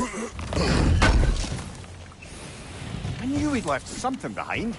I knew he'd left something behind.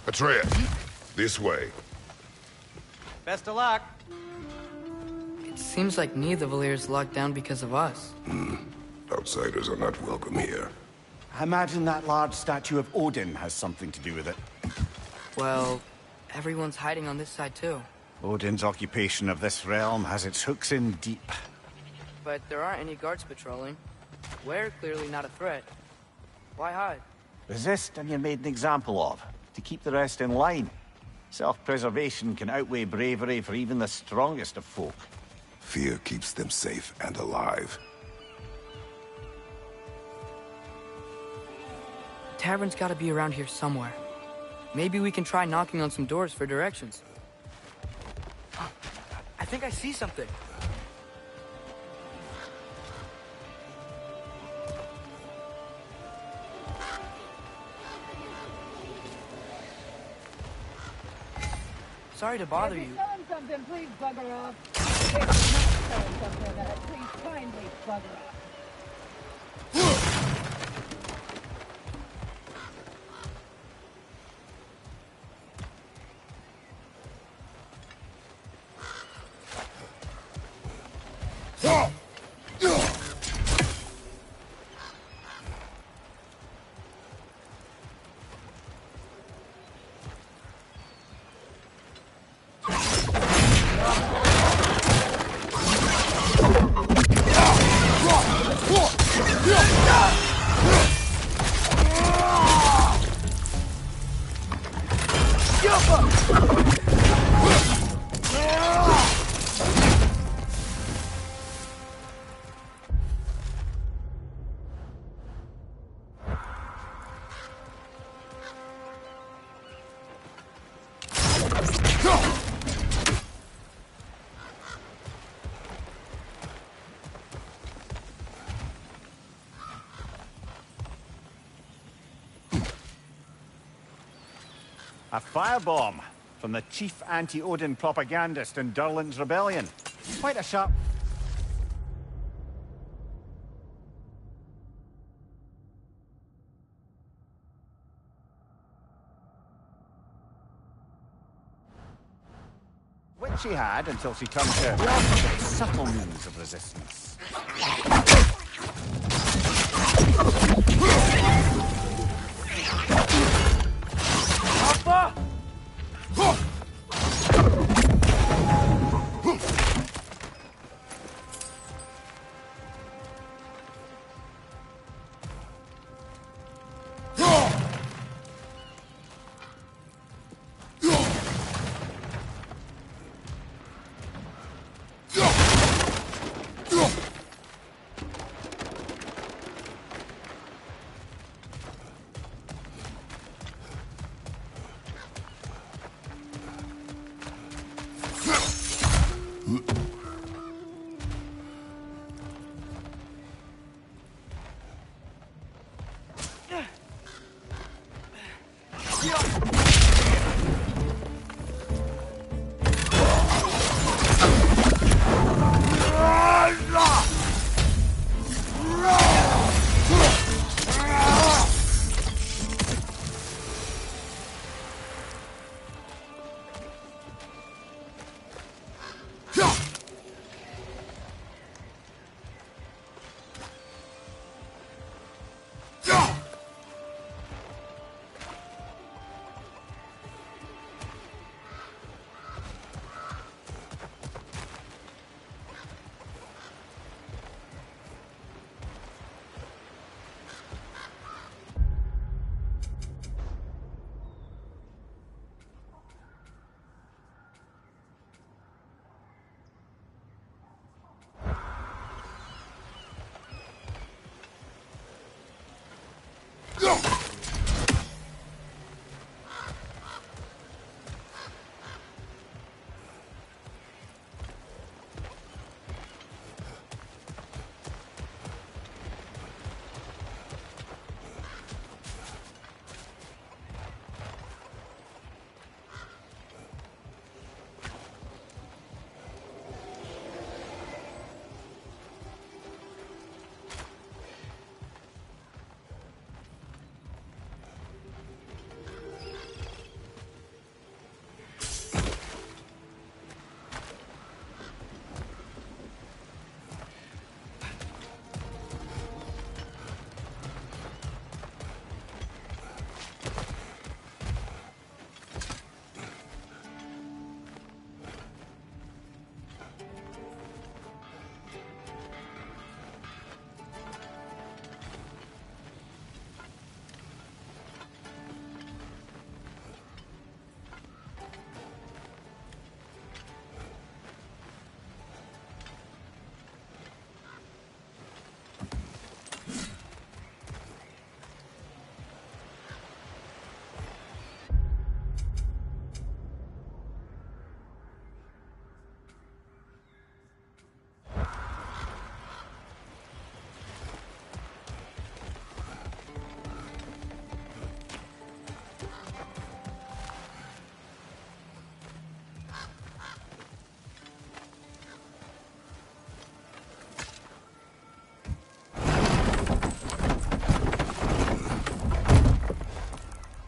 Atreus, this way. Best of luck. It seems like neither Valyr's locked down because of us. Outsiders are not welcome here. I imagine that large statue of Odin has something to do with it. Well, everyone's hiding on this side too. Odin's occupation of this realm has its hooks in deep. But there aren't any guards patrolling. We're clearly not a threat. Why hide? Resist and you're made an example of, to keep the rest in line. Self-preservation can outweigh bravery for even the strongest of folk. Fear keeps them safe and alive. Tavern's gotta be around here somewhere. Maybe we can try knocking on some doors for directions. I think I see something. Sorry to bother you. If you're selling something, please bugger off. If you're not selling something, please kindly bugger off. A firebomb from the chief anti-Odin propagandist in Durlin's rebellion. Quite a sharp... which she had until she turned to subtle means of resistance. Alpha!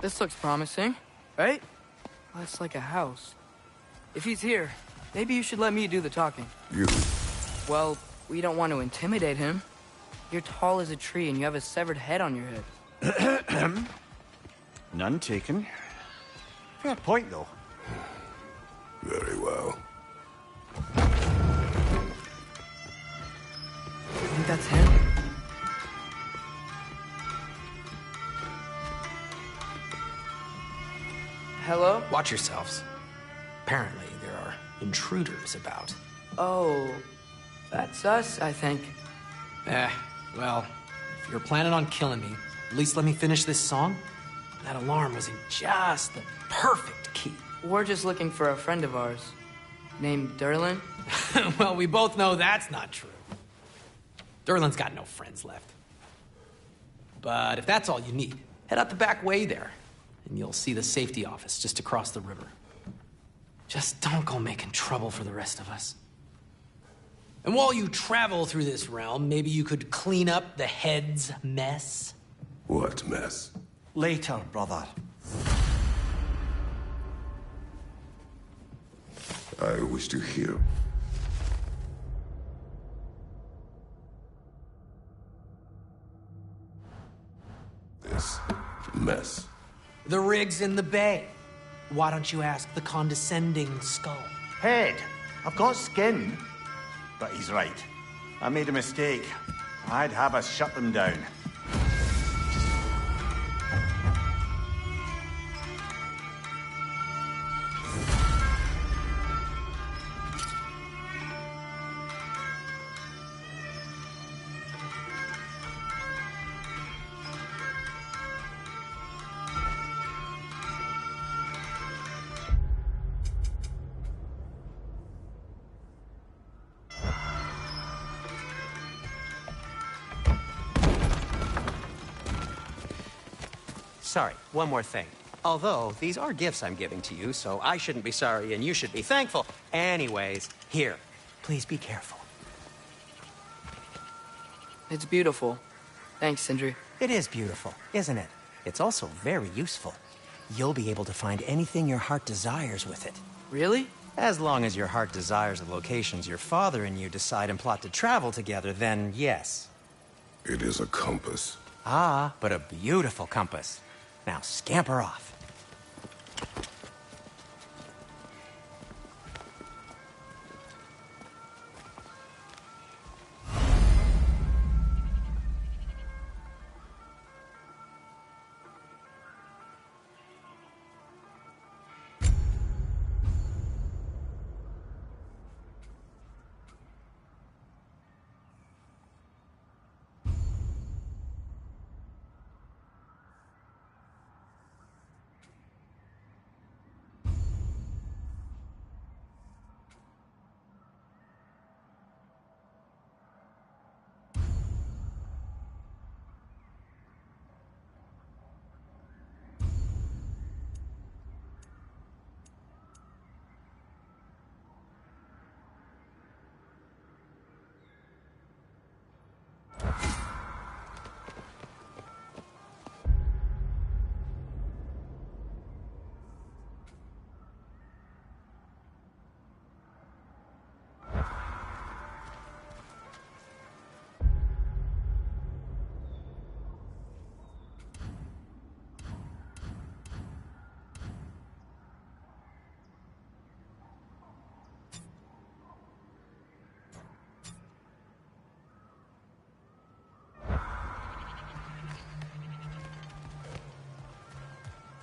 This looks promising, right? Well, it's like a house. If he's here, maybe you should let me do the talking. You. Well, we don't want to intimidate him. You're tall as a tree and you have a severed head on your head. None taken. Fair point, though. Very well. You think that's him? Hello? Watch yourselves. Apparently, there are intruders about. Oh, that's us, I think. Well, if you're planning on killing me, at least let me finish this song. That alarm was in just the perfect key. We're just looking for a friend of ours, named Derlin. Well, we both know that's not true. Derlin's got no friends left. But if that's all you need, head out the back way there, and you'll see the safety office just across the river. Just don't go making trouble for the rest of us. And while you travel through this realm, maybe you could clean up the head's mess. What mess? Later, brother. I wish to hear. This mess. The rig's in the bay. Why don't you ask the condescending skull? Head. I've got skin. But he's right. I made a mistake. I'd have us shut them down. Sorry, one more thing. Although, these are gifts I'm giving to you, so I shouldn't be sorry and you should be thankful. Anyways, here, please be careful. It's beautiful. Thanks, Sindri. It is beautiful, isn't it? It's also very useful. You'll be able to find anything your heart desires with it. Really? As long as your heart desires the locations your father and you decide and plot to travel together, then yes. It is a compass. Ah, but a beautiful compass. Now scamper off.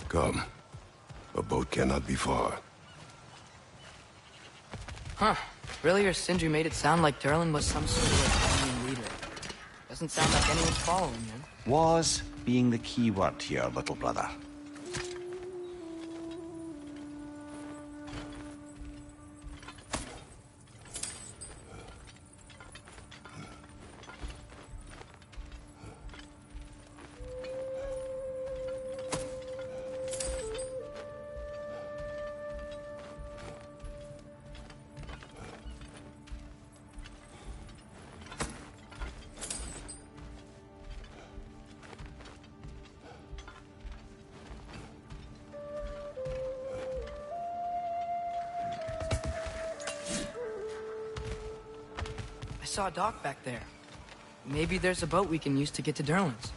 Come. A boat cannot be far. Huh. Really, or Sindri made it sound like Durlin was some sort of army leader. Doesn't sound like anyone's following him. Was being the key word here, little brother. I saw a dock back there. Maybe there's a boat we can use to get to Durlin's.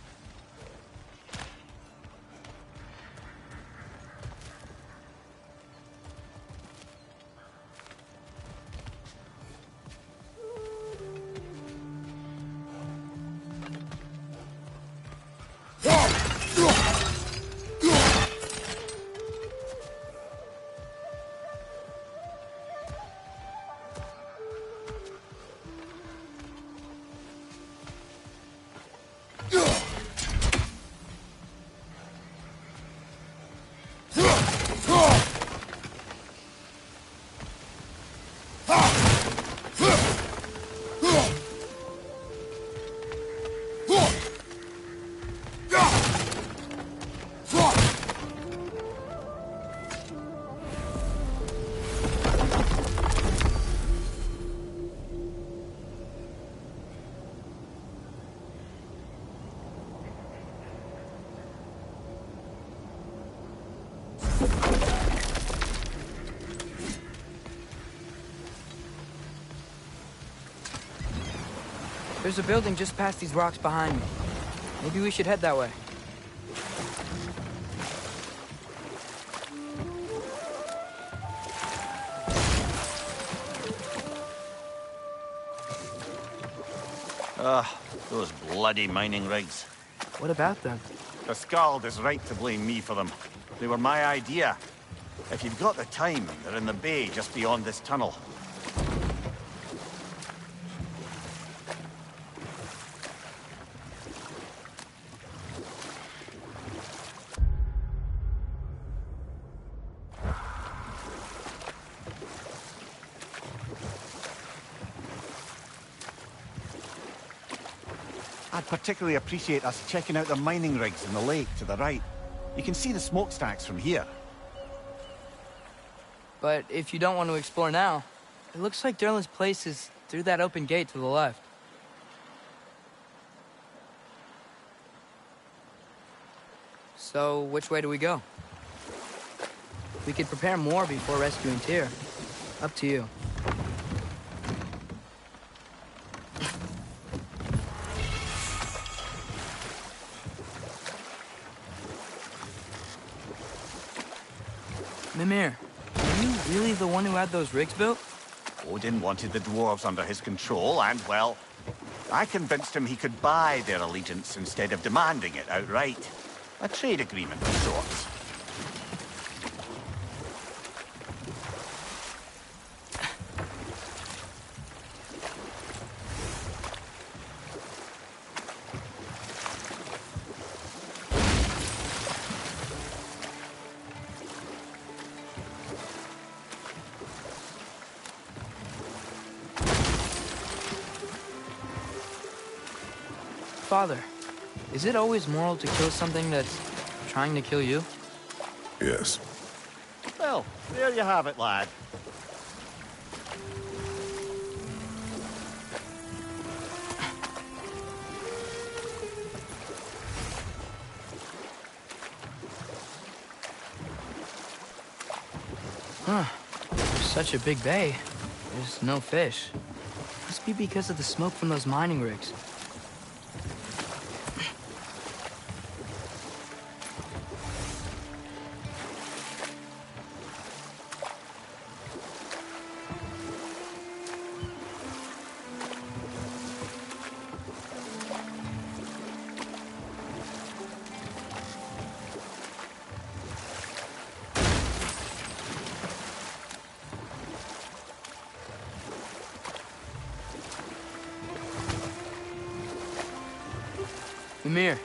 There's a building just past these rocks behind me. Maybe we should head that way. Those bloody mining rigs. What about them? The Skald is right to blame me for them. They were my idea. If you've got the time, they're in the bay just beyond this tunnel. I'd particularly appreciate us checking out the mining rigs in the lake to the right. You can see the smokestacks from here. But if you don't want to explore now, it looks like Durlin's place is through that open gate to the left. So, which way do we go? We could prepare more before rescuing Tyr. Up to you. Mimir, are you really the one who had those rigs built? Odin wanted the dwarves under his control, and, well, I convinced him he could buy their allegiance instead of demanding it outright. A trade agreement of sorts. Father, is it always moral to kill something that's trying to kill you? Yes. Well, there you have it, lad. Huh. There's such a big bay. There's no fish. Must be because of the smoke from those mining rigs. Mimir,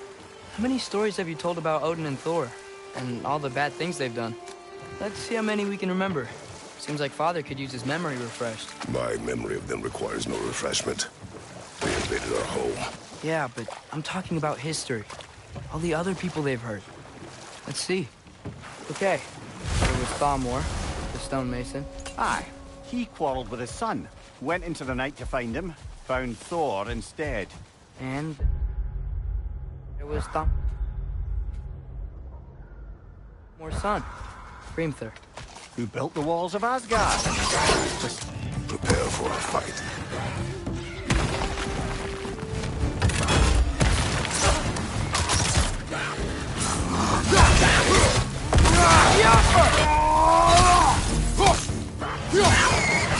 how many stories have you told about Odin and Thor? And all the bad things they've done? Let's see how many we can remember. Seems like Father could use his memory refreshed. My memory of them requires no refreshment. They invaded our home. Yeah, but I'm talking about history. All the other people they've hurt. Let's see. Okay. There was Thamor, the stonemason. Aye. He quarreled with his son. Went into the night to find him. Found Thor instead. And there was Thamor's son, Hrimthur. Who built the walls of Asgard. Just prepare for a fight.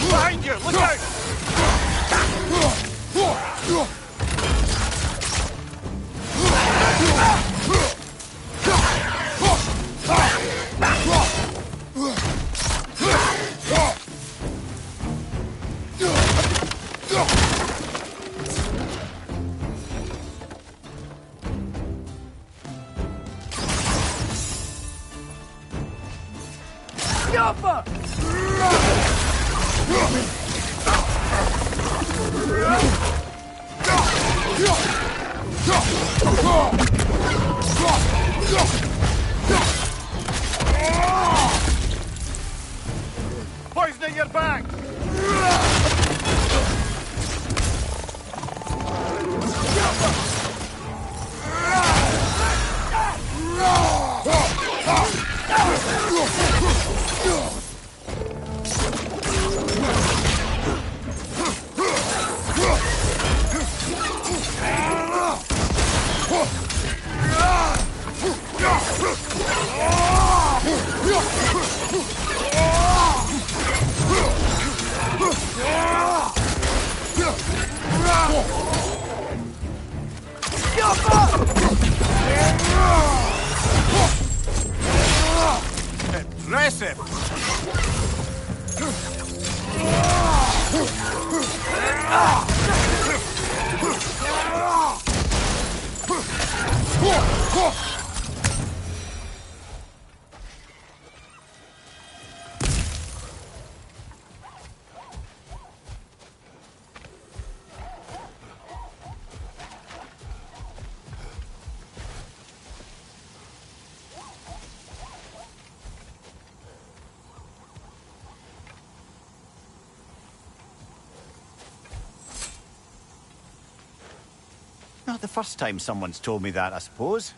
Behind you! Look out! Poisoning your back! Impressive! Not the first time someone's told me that, I suppose.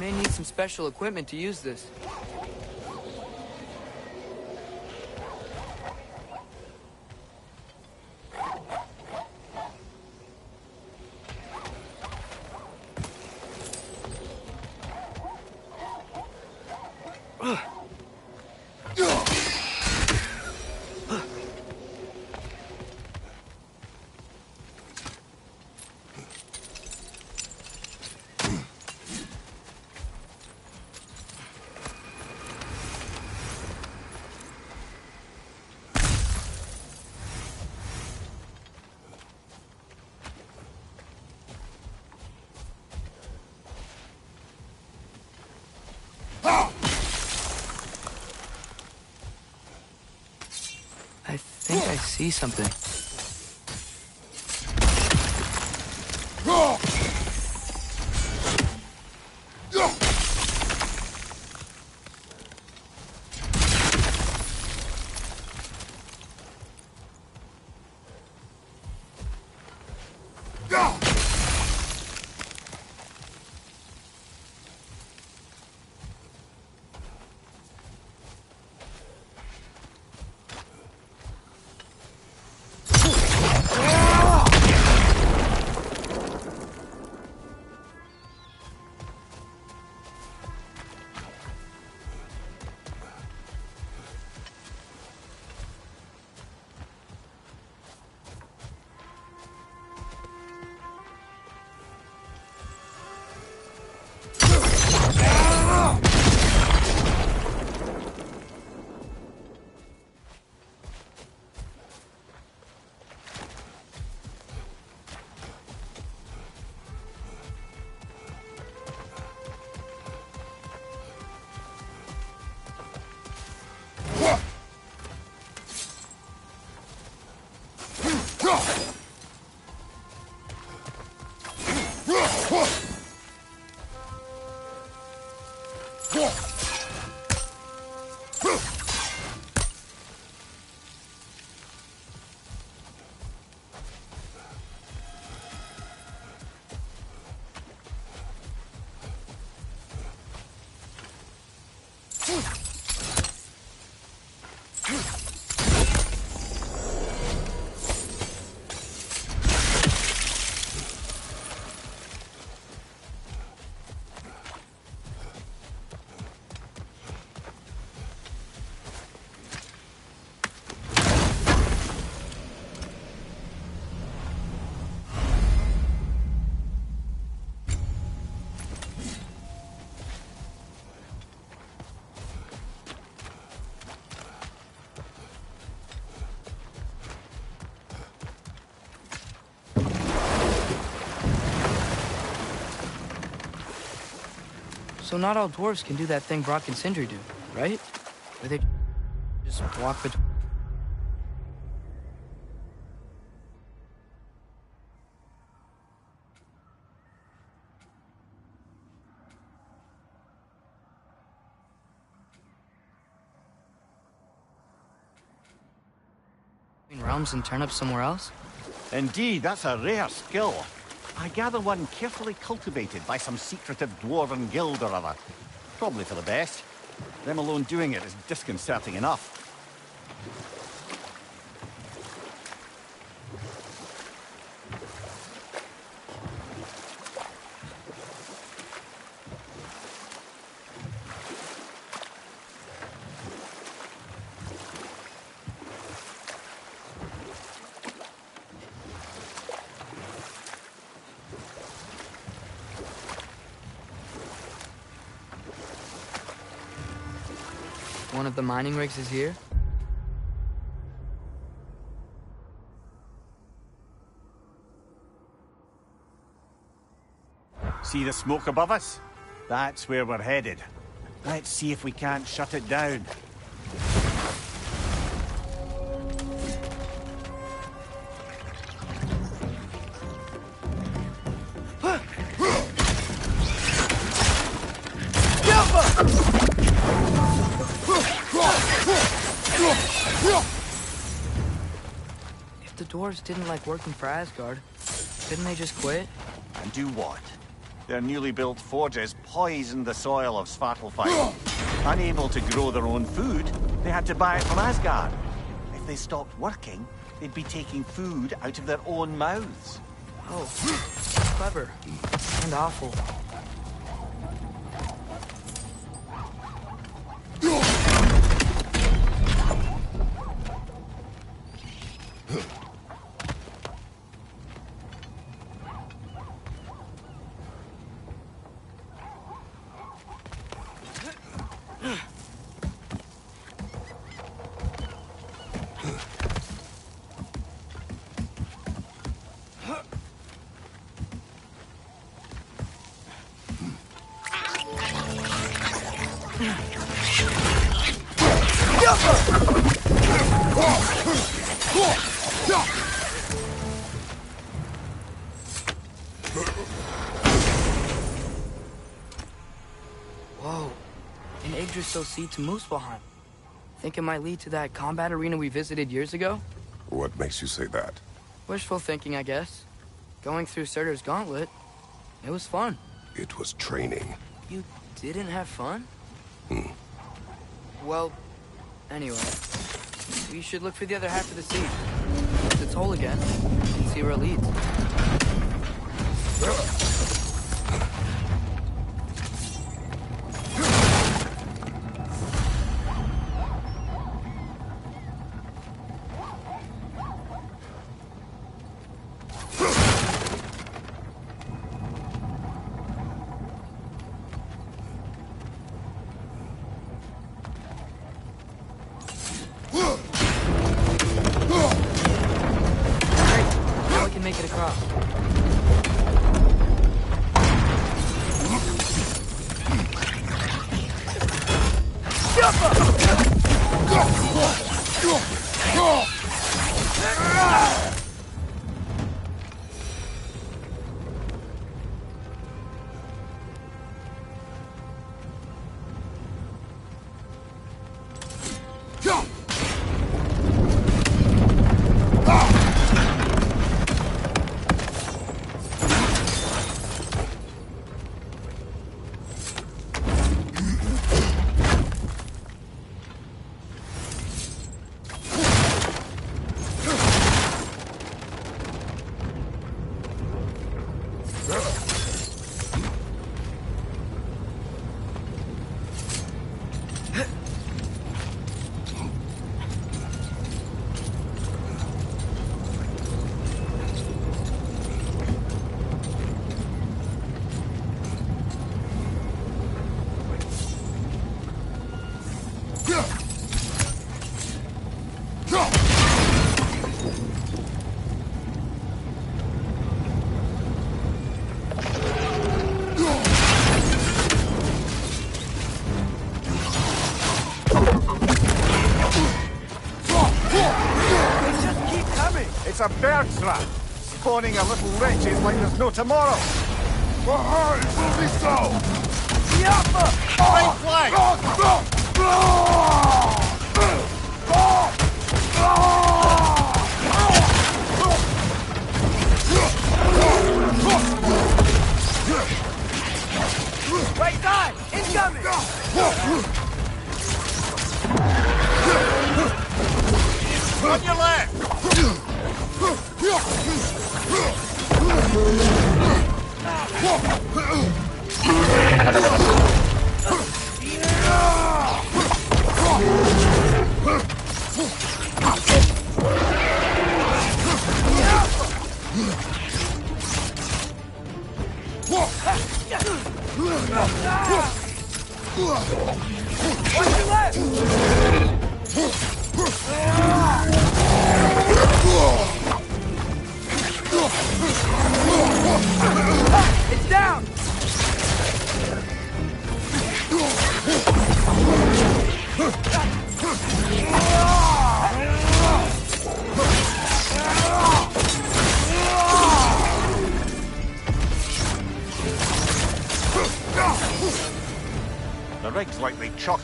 You may need some special equipment to use this. I think I see something. So not all dwarves can do that thing Brock and Sindri do, right? Where they just walk between realms and turn up somewhere else? Indeed, that's a rare skill. I gather one carefully cultivated by some secretive dwarven guild or other. Probably for the best. Them alone doing it is disconcerting enough. One of the mining rigs is here? See the smoke above us? That's where we're headed. Let's see if we can't shut it down. If the dwarves didn't like working for Asgard, couldn't they just quit? And do what? Their newly built forges poisoned the soil of Svartalfheim. Unable to grow their own food, they had to buy it from Asgard. If they stopped working, they'd be taking food out of their own mouths. Oh, clever. And awful. Whoa, an Yggdrasil seed to Muspelheim. Think it might lead to that combat arena we visited years ago? What makes you say that? Wishful thinking, I guess. Going through Surtur's gauntlet, it was fun. It was training. You didn't have fun? Well, anyway, we should look for the other half of the seed. If it's whole again, and see where it leads. Make it across. It's a bird trap. Spawning a little wretches like there's no tomorrow. For her, it will be so! Right flag! Right side! Incoming! On your left! It's down! The rig's likely chock.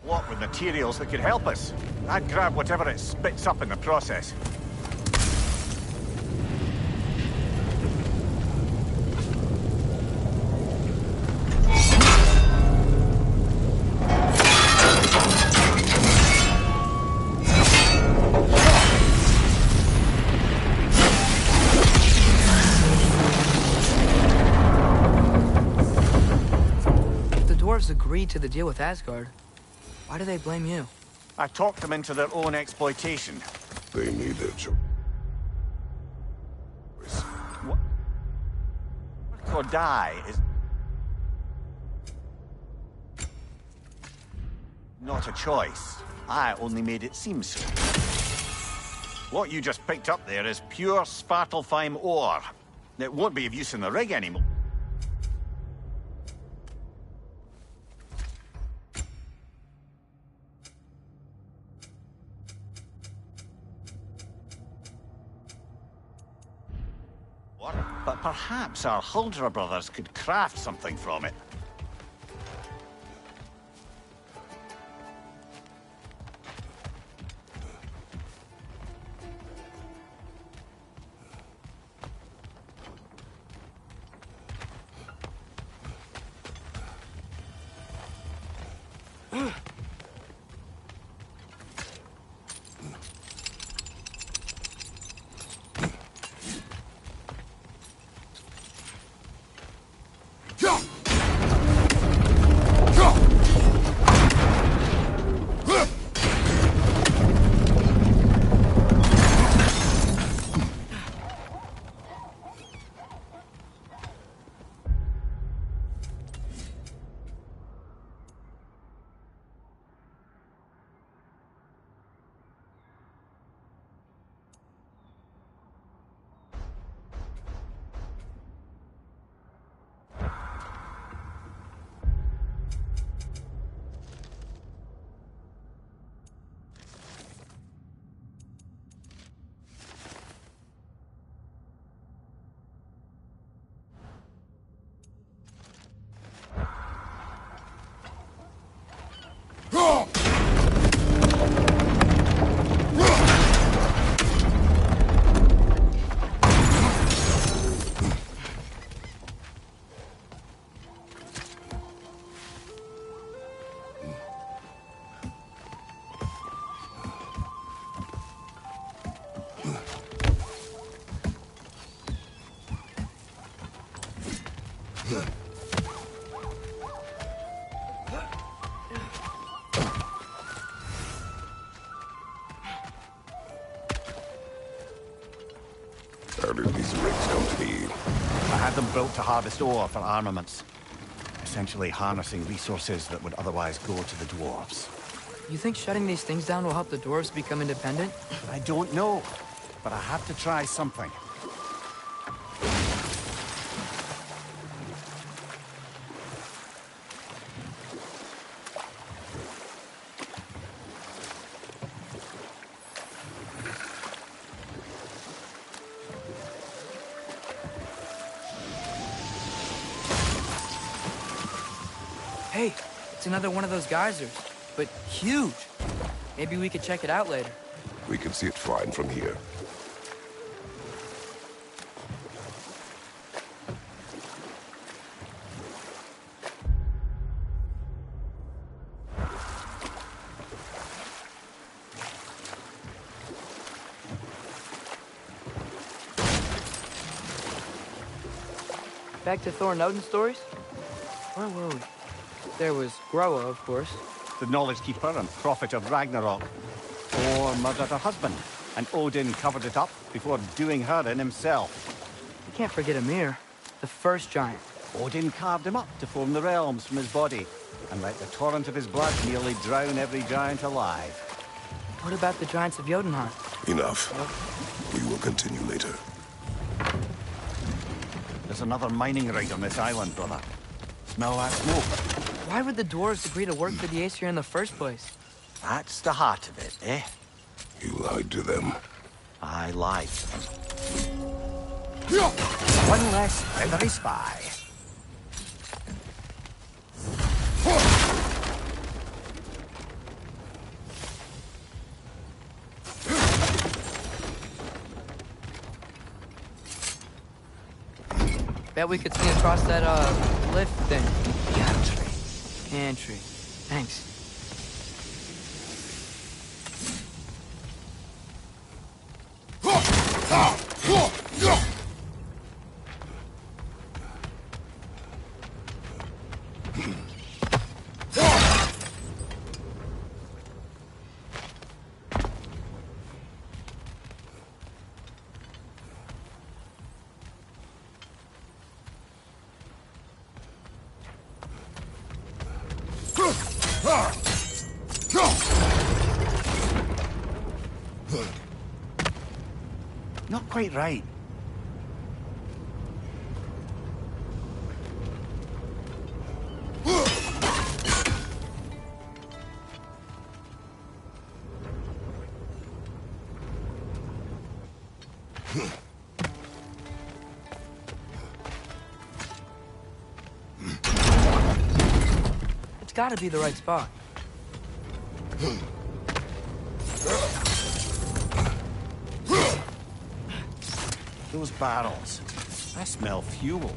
What with materials that could help us? I'd grab whatever it spits up in the process. agreed to the deal with Asgard. Why do they blame you? I talked them into their own exploitation. They need their choice. What? Work or die is not a choice. I only made it seem so. What you just picked up there is pure Svartalfheim ore. It won't be of use in the rig anymore. But perhaps our Huldra brothers could craft something from it. How did these rigs come to be? I had them built to harvest ore for armaments. Essentially harnessing resources that would otherwise go to the dwarves. You think shutting these things down will help the dwarves become independent? I don't know, but I have to try something. Hey, it's another one of those geysers, but huge. Maybe we could check it out later. We can see it fine from here. Back to Thor and Odin stories? Where were we? There was Groa, of course. The knowledge keeper and prophet of Ragnarok. Thor murdered her husband, and Odin covered it up before doing her in himself. You can't forget Ymir, the first giant. Odin carved him up to form the realms from his body, and let the torrent of his blood nearly drown every giant alive. What about the giants of Jotunheim? Enough. We will continue later. There's another mining rig on this island, brother. Smell that smoke? Why would the dwarves agree to work for the Aesir in the first place? That's the heart of it, eh? You lied to them. I lied to them. One less for every spy. Bet we could see across that, lift thing. Gantry. Pantry. Thanks. Not quite right. It's gotta be the right spot. Those barrels. I smell fuel.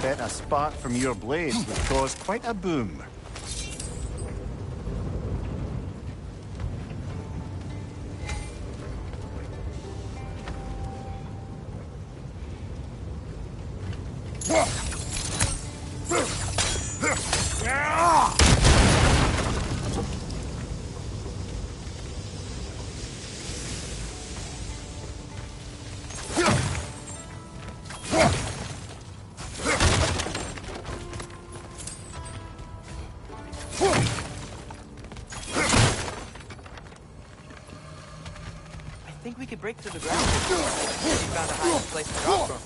Bet a spark from your blades would cause quite a boom. I think we could break through the ground. We found a hiding place to drop from.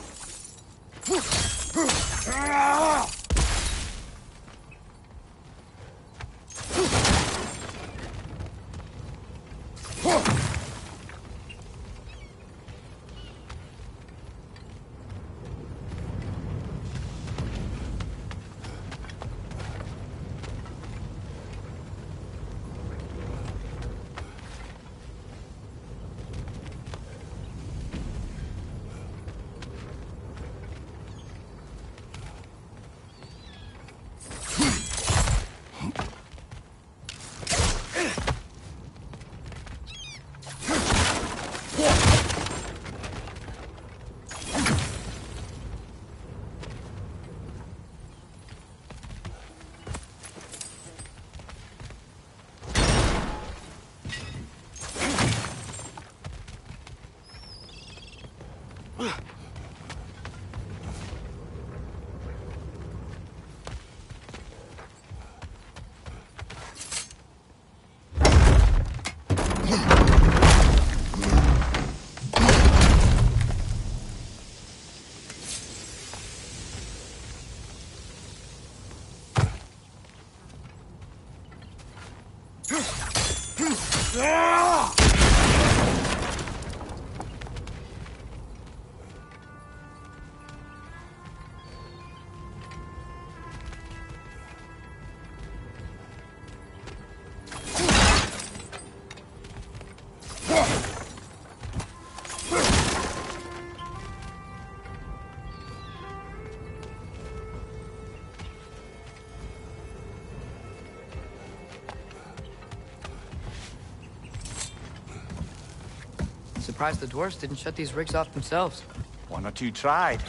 Surprised the dwarves didn't shut these rigs off themselves. One or two tried.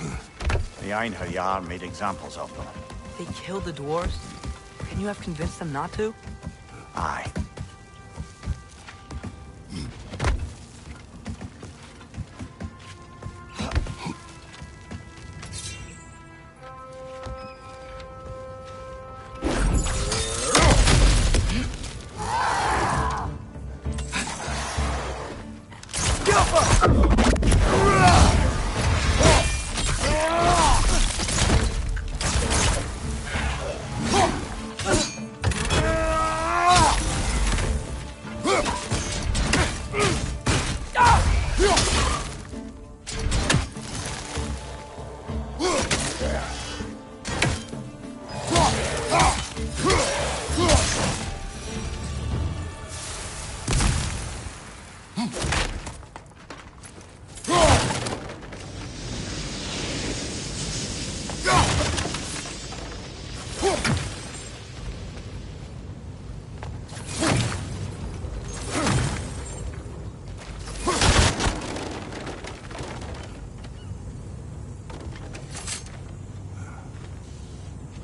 The Einherjar made examples of them. They killed the dwarves? Can you have convinced them not to? Aye.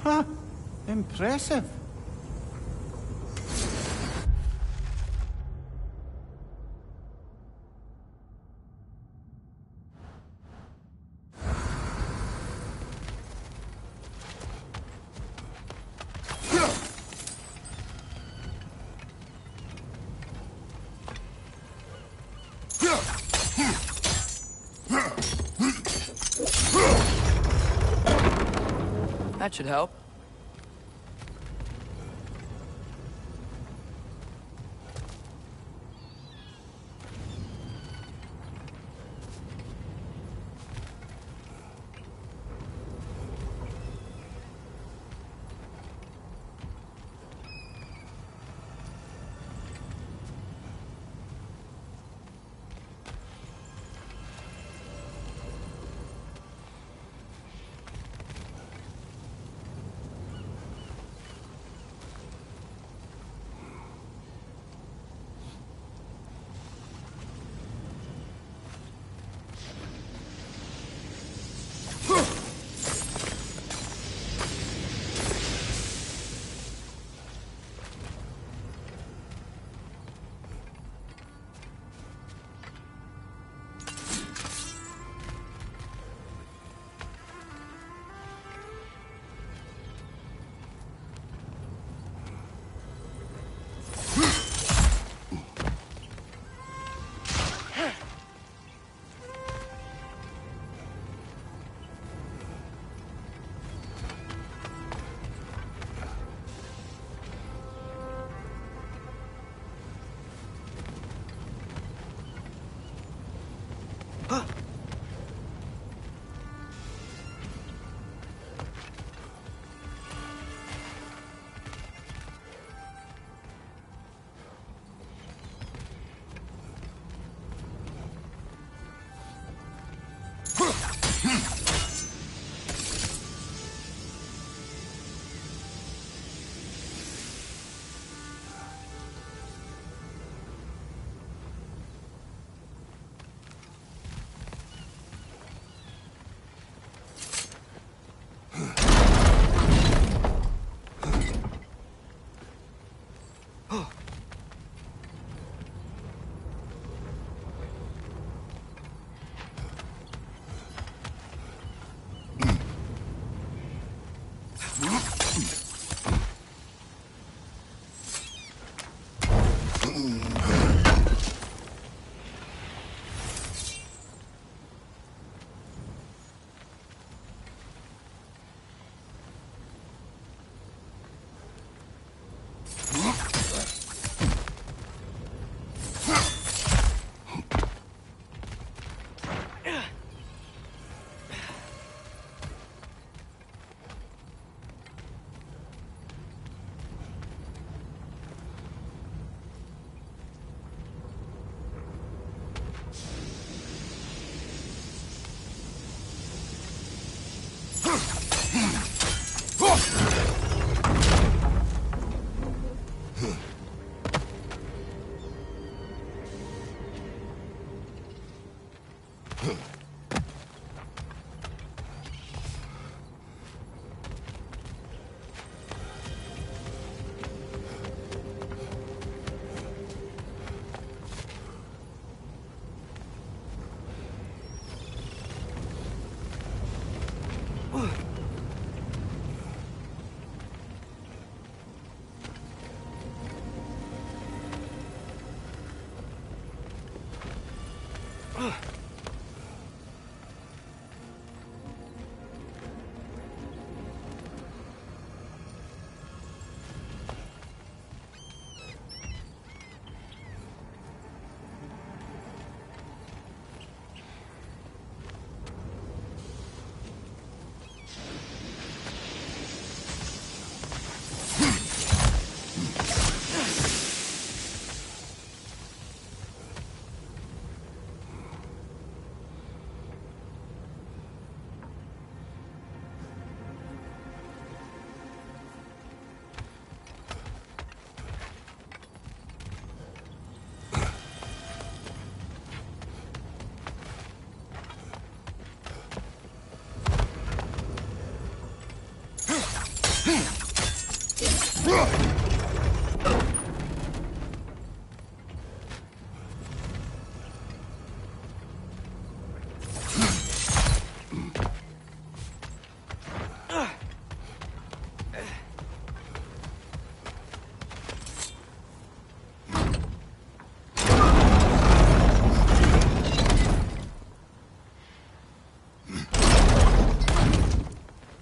Huh. Impressive. That should help.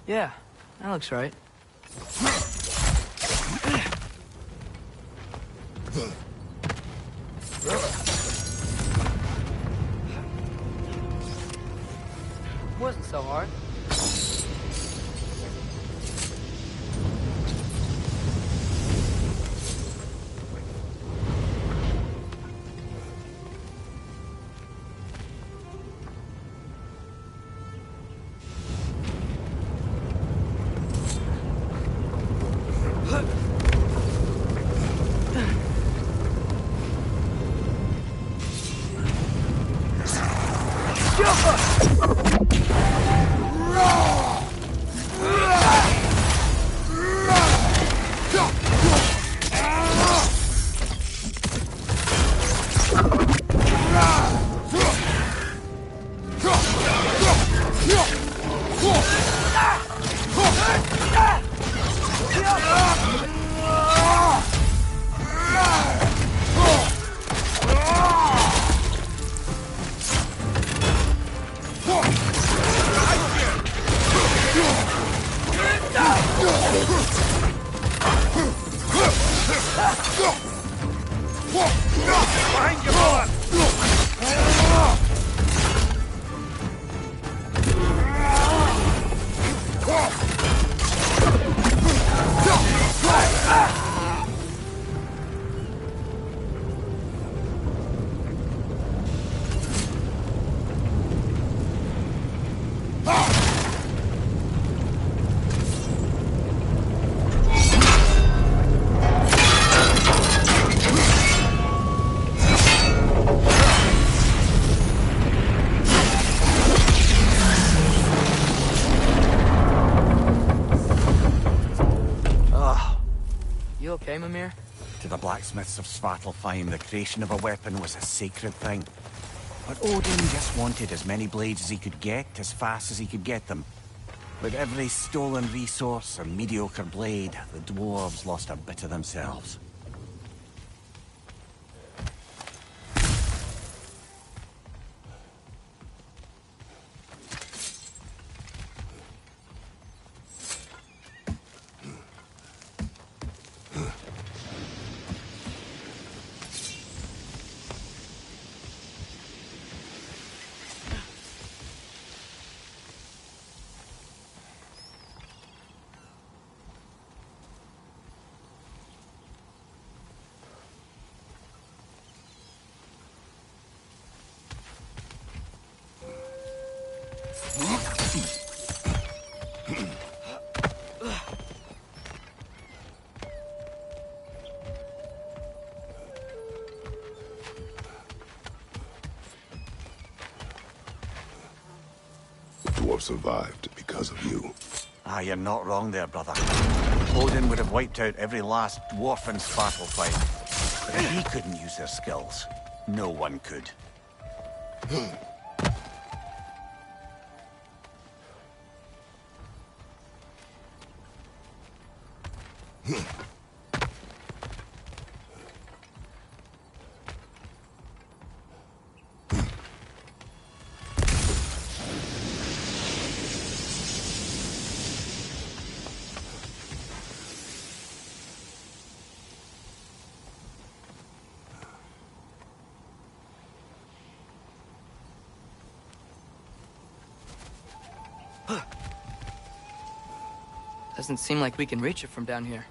Yeah, That looks right. Wasn't so hard. You okay, Mimir? To the blacksmiths of Svartalfheim, the creation of a weapon was a sacred thing. But Odin just wanted as many blades as he could get, as fast as he could get them. With every stolen resource or mediocre blade, the dwarves lost a bit of themselves. Dwarf survived because of you. Ah, you're not wrong there, brother. Odin would have wiped out every last dwarf in Svartalfheim. But if he couldn't use their skills, no one could. Doesn't seem like we can reach it from down here.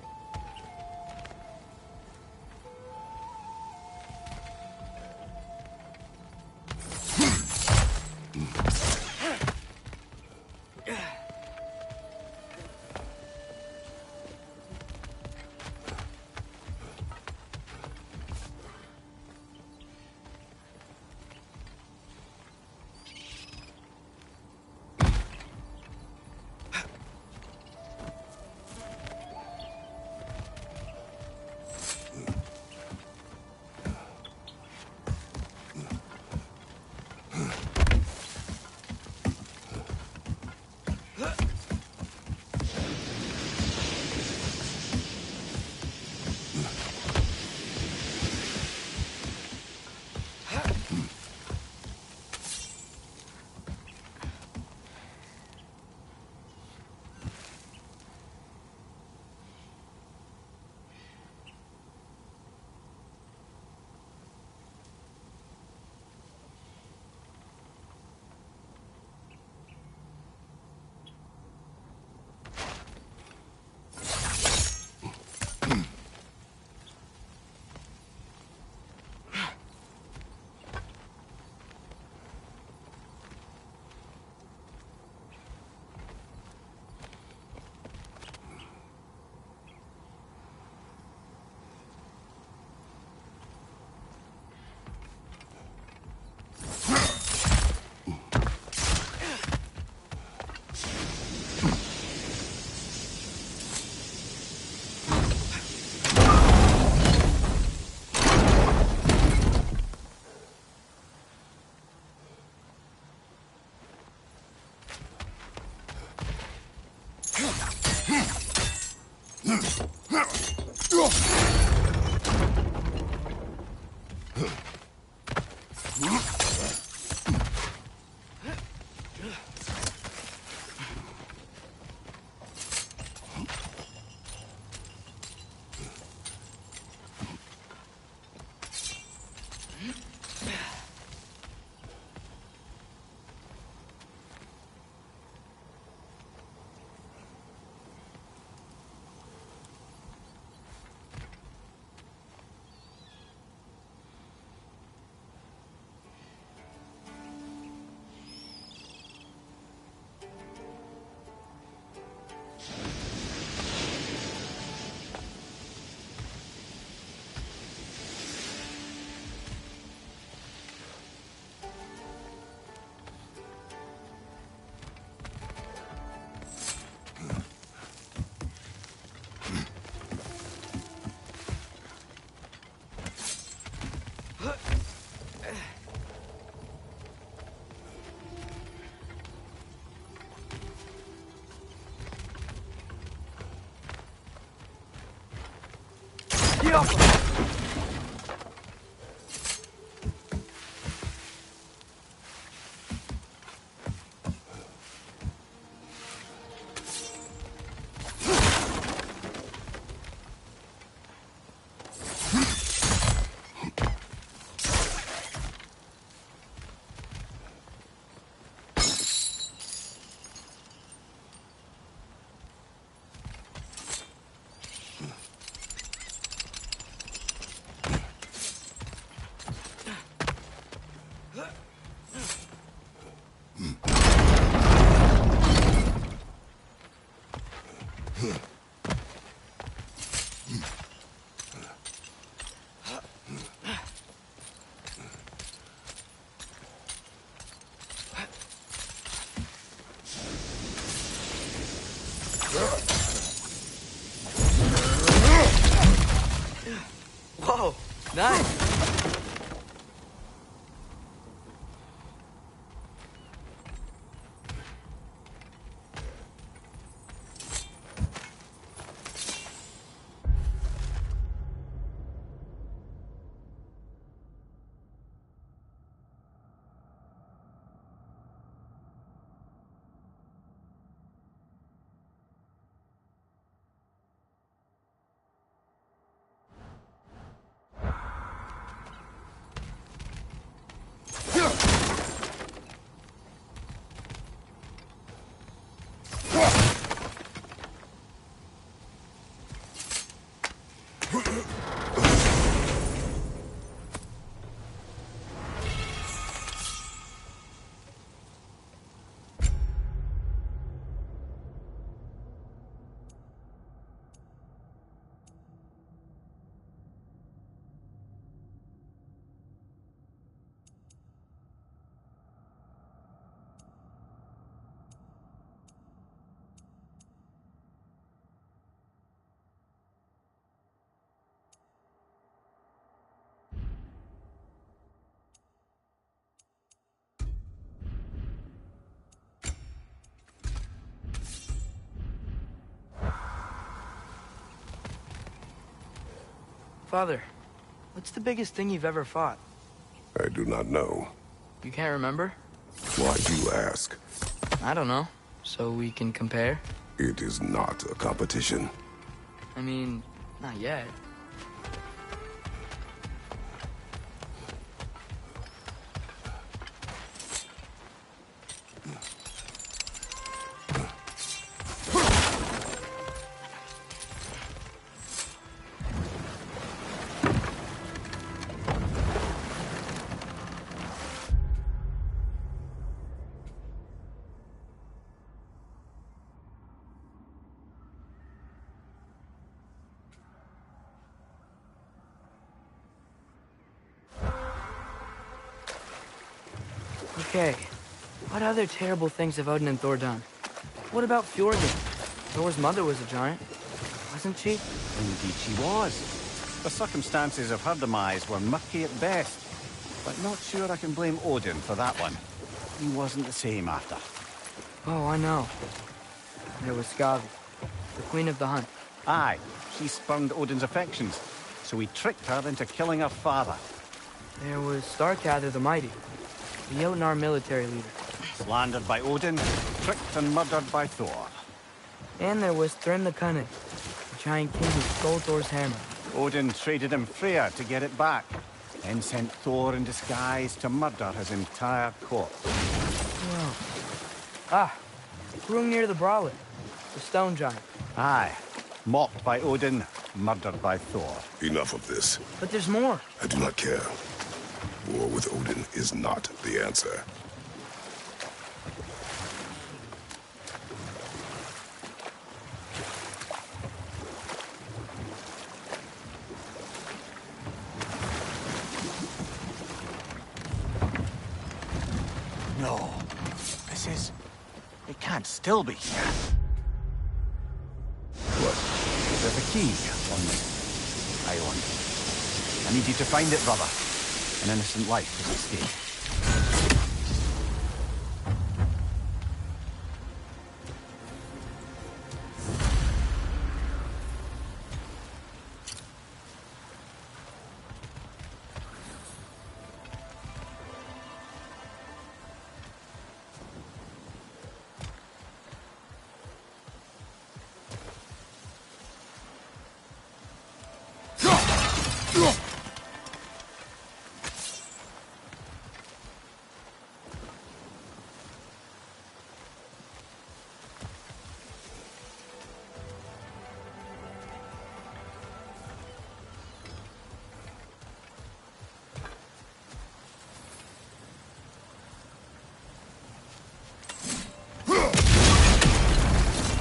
Whoa, nice. Father, what's the biggest thing you've ever fought? I do not know. You can't remember? Why do you ask? I don't know. So we can compare? It is not a competition. I mean, not yet. Okay, what other terrible things have Odin and Thor done? What about Fjorgyn? Thor's mother was a giant, wasn't she? Indeed she was. The circumstances of her demise were murky at best. But not sure I can blame Odin for that one. He wasn't the same after. Oh, I know. There was Skavi, the queen of the hunt. Aye, She spurned Odin's affections, so he tricked her into killing her father. There was Starkather the Mighty, the Jotnar military leader. Slandered by Odin, tricked and murdered by Thor. And there was Thrym the Cunning, the giant king who stole Thor's hammer. Odin traded him Freya to get it back, then sent Thor in disguise to murder his entire court. Whoa. Ah, Grung near the Brawler, the stone giant. Aye, mocked by Odin, murdered by Thor. Enough of this. But there's more. I do not care. War with Odin is not the answer. No, this is... It can't still be here. What? There's a key on this island. I need you to find it, brother. An innocent life is at stake.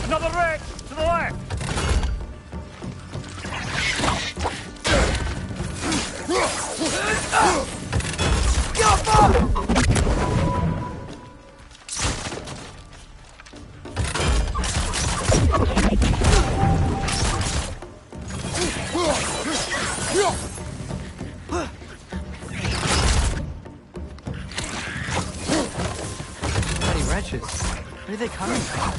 Another wreck! To the left! Bloody wretches. Where are they coming from?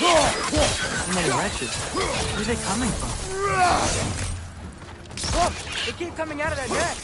So many wretches. Where are they coming from? Look! They keep coming out of that neck!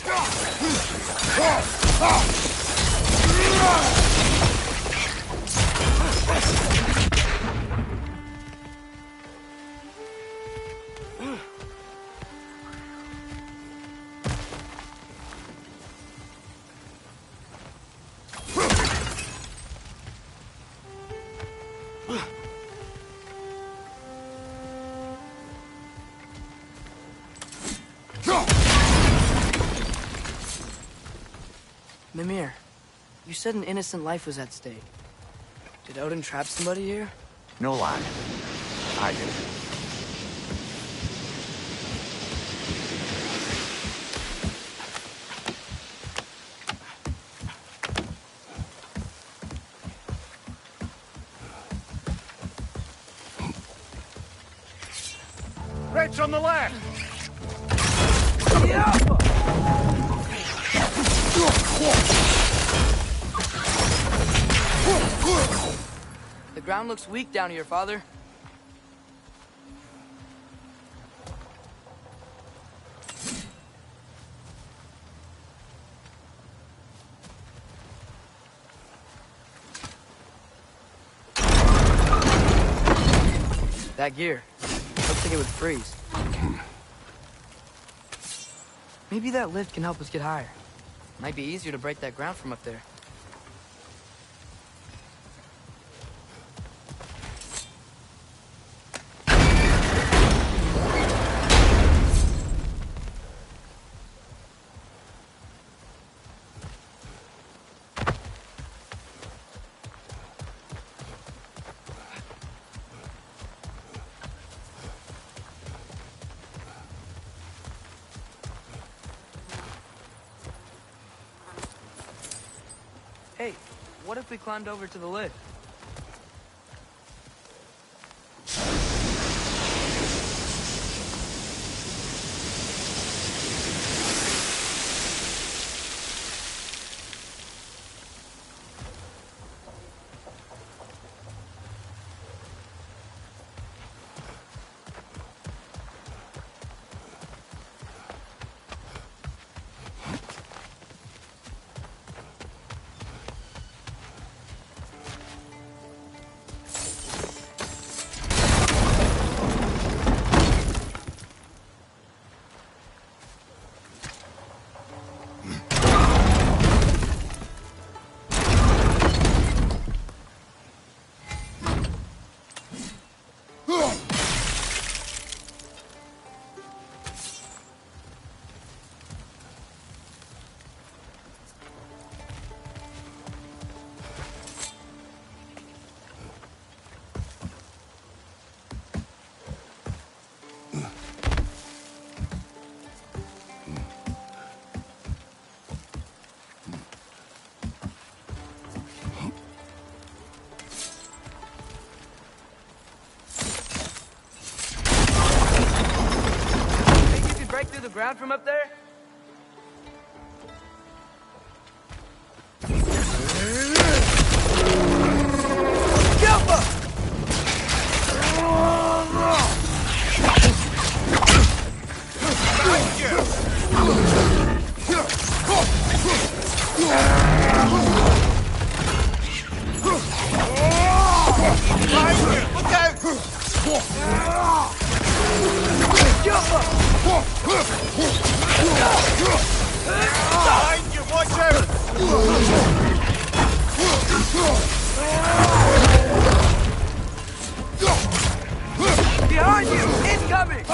Mimir, you said an innocent life was at stake. Did Odin trap somebody here? No, lad. I did. Red's on the left! The ground looks weak down here, Father. That gear. Looks like it would freeze. Maybe that lift can help us get higher. Might be easier to break that ground from up there. Hey, what if we climbed over to the lid? ground from up there? Behind you, watch out! Behind you! Incoming!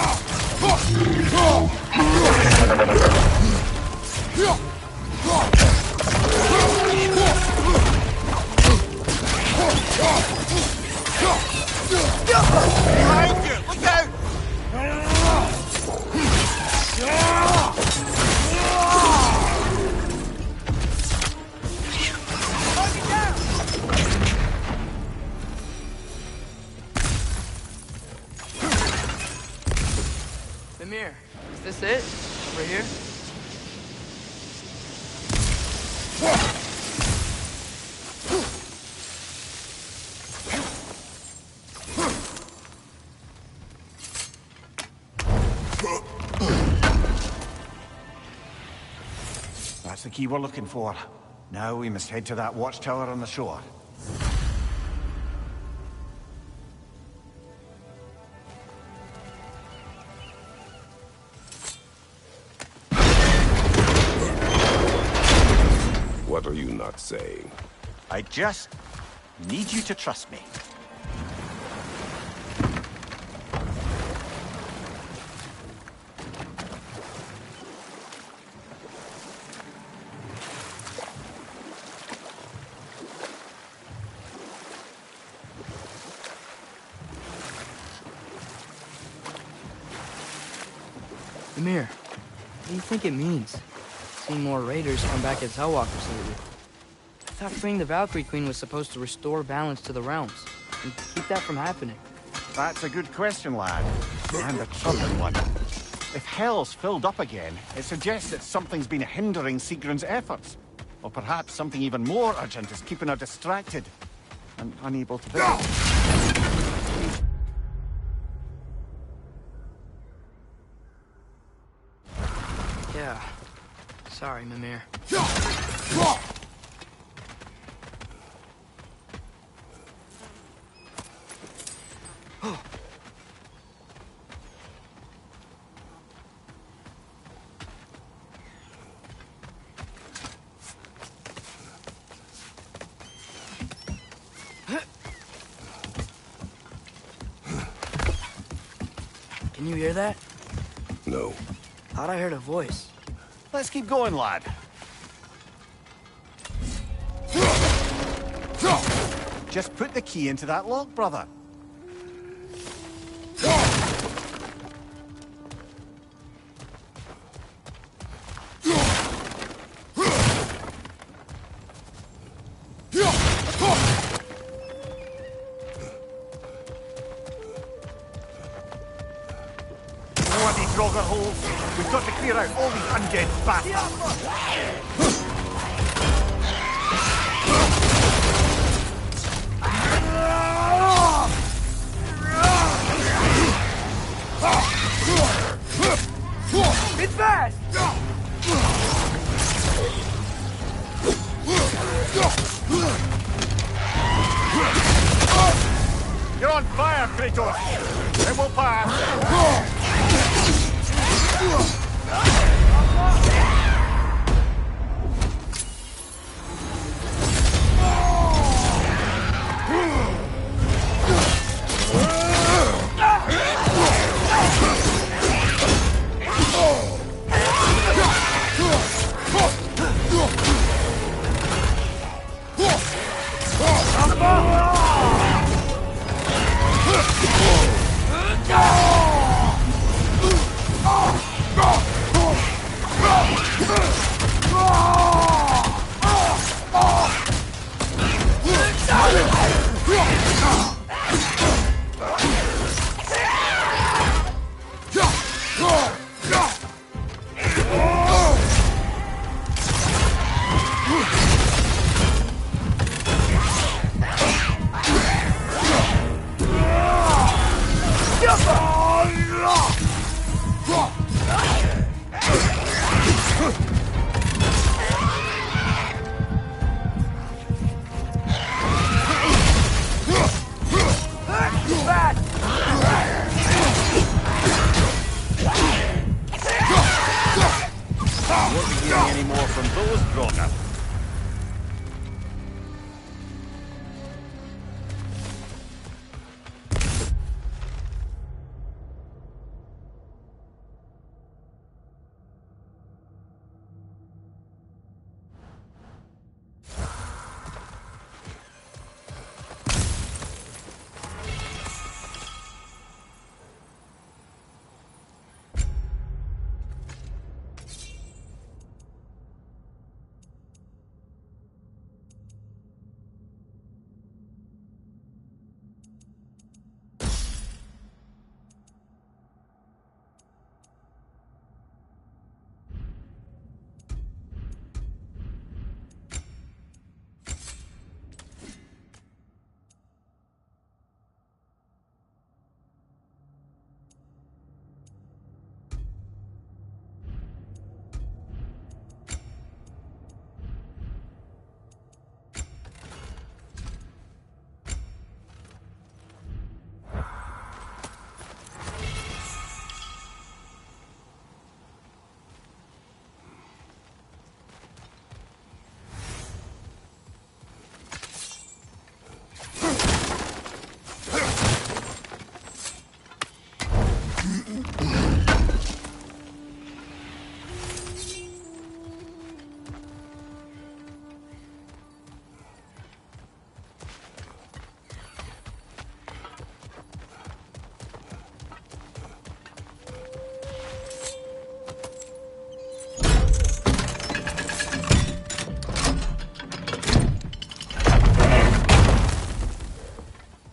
Behind you! Look out! Mimir, is this it? Over here? That's the key we're looking for. Now we must head to that watchtower on the shore. What are you not saying? I just need you to trust me. Mimir, what do you think it means? Seeing more raiders come back as Hellwalkers lately. I thought freeing the Valkyrie Queen was supposed to restore balance to the realms and keep that from happening. That's a good question, lad. And a troubling one. If Hell's filled up again, it suggests that something's been hindering Sigrun's efforts. Or perhaps something even more urgent is keeping her distracted and unable to visit. Yeah. Sorry, Mimir. Can you hear that? No. Thought I heard a voice. Let's keep going, lad. Just put the key into that lock, brother. Bloody Draugr holes. We've got to clear out all these undead bastards. It's fast! You're on fire, Kratos! It will pass! Won't be hearing any more from those Grogger.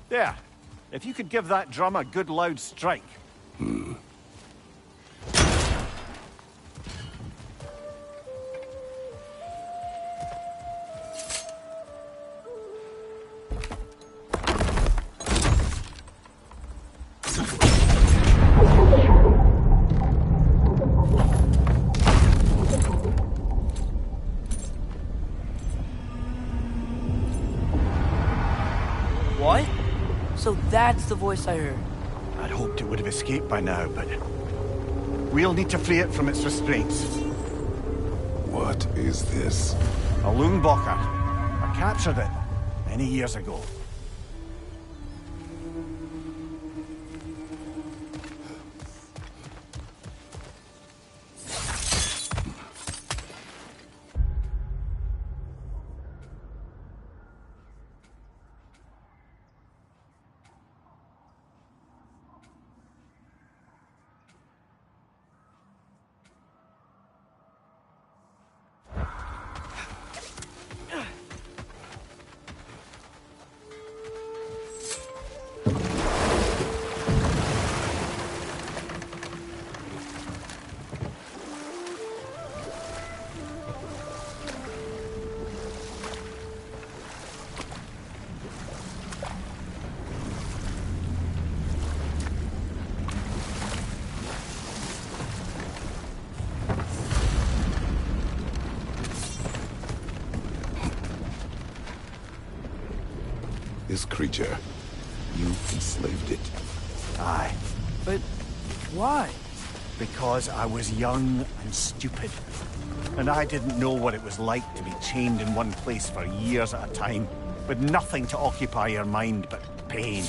There. If you could give that drum a good loud strike. What? So that's the voice I heard. I'd hoped it would have escaped by now, but we'll need to free it from its restraints. What is this? A Loonbocker. I captured it many years ago. This creature, you enslaved it. Aye. But why? Because I was young and stupid. And I didn't know what it was like to be chained in one place for years at a time, with nothing to occupy your mind but pain.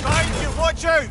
Behind you, watch out!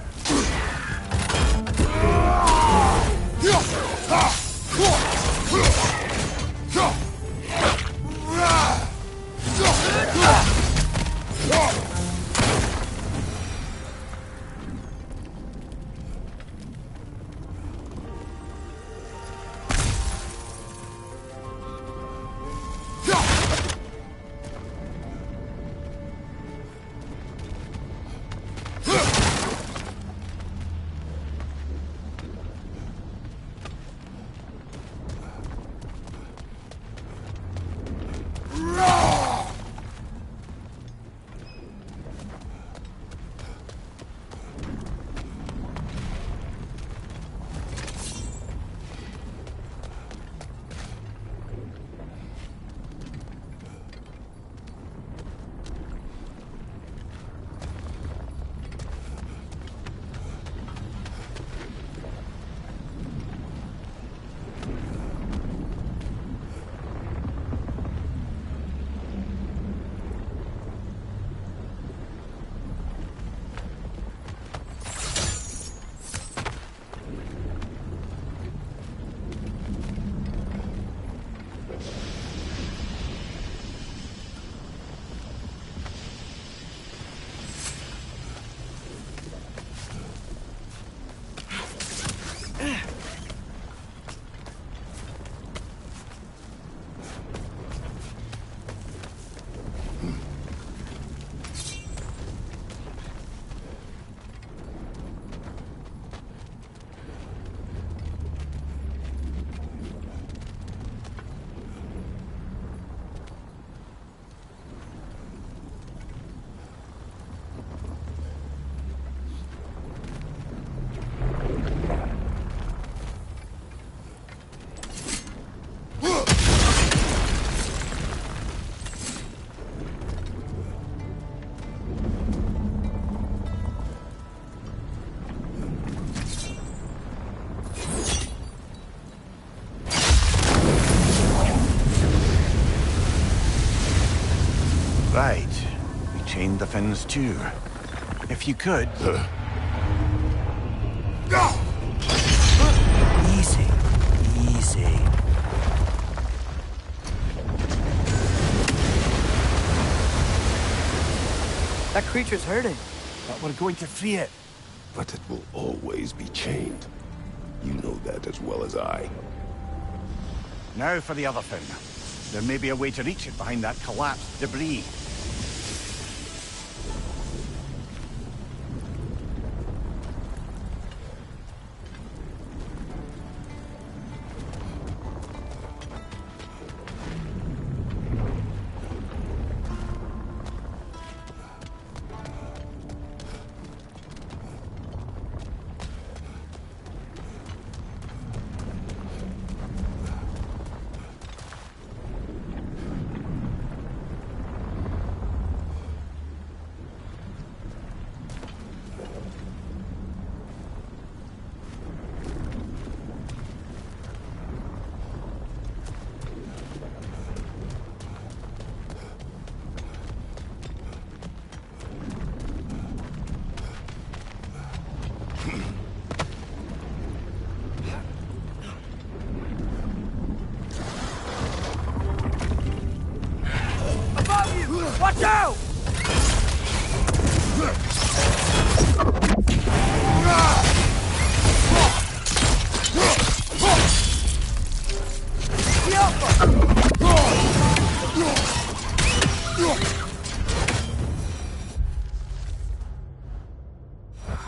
Right. We chained the fins too. If you could... Easy. Easy. That creature's hurting. But we're going to free it. But it will always be chained. You know that as well as I. Now for the other fin. There may be a way to reach it behind that collapsed debris. Watch out!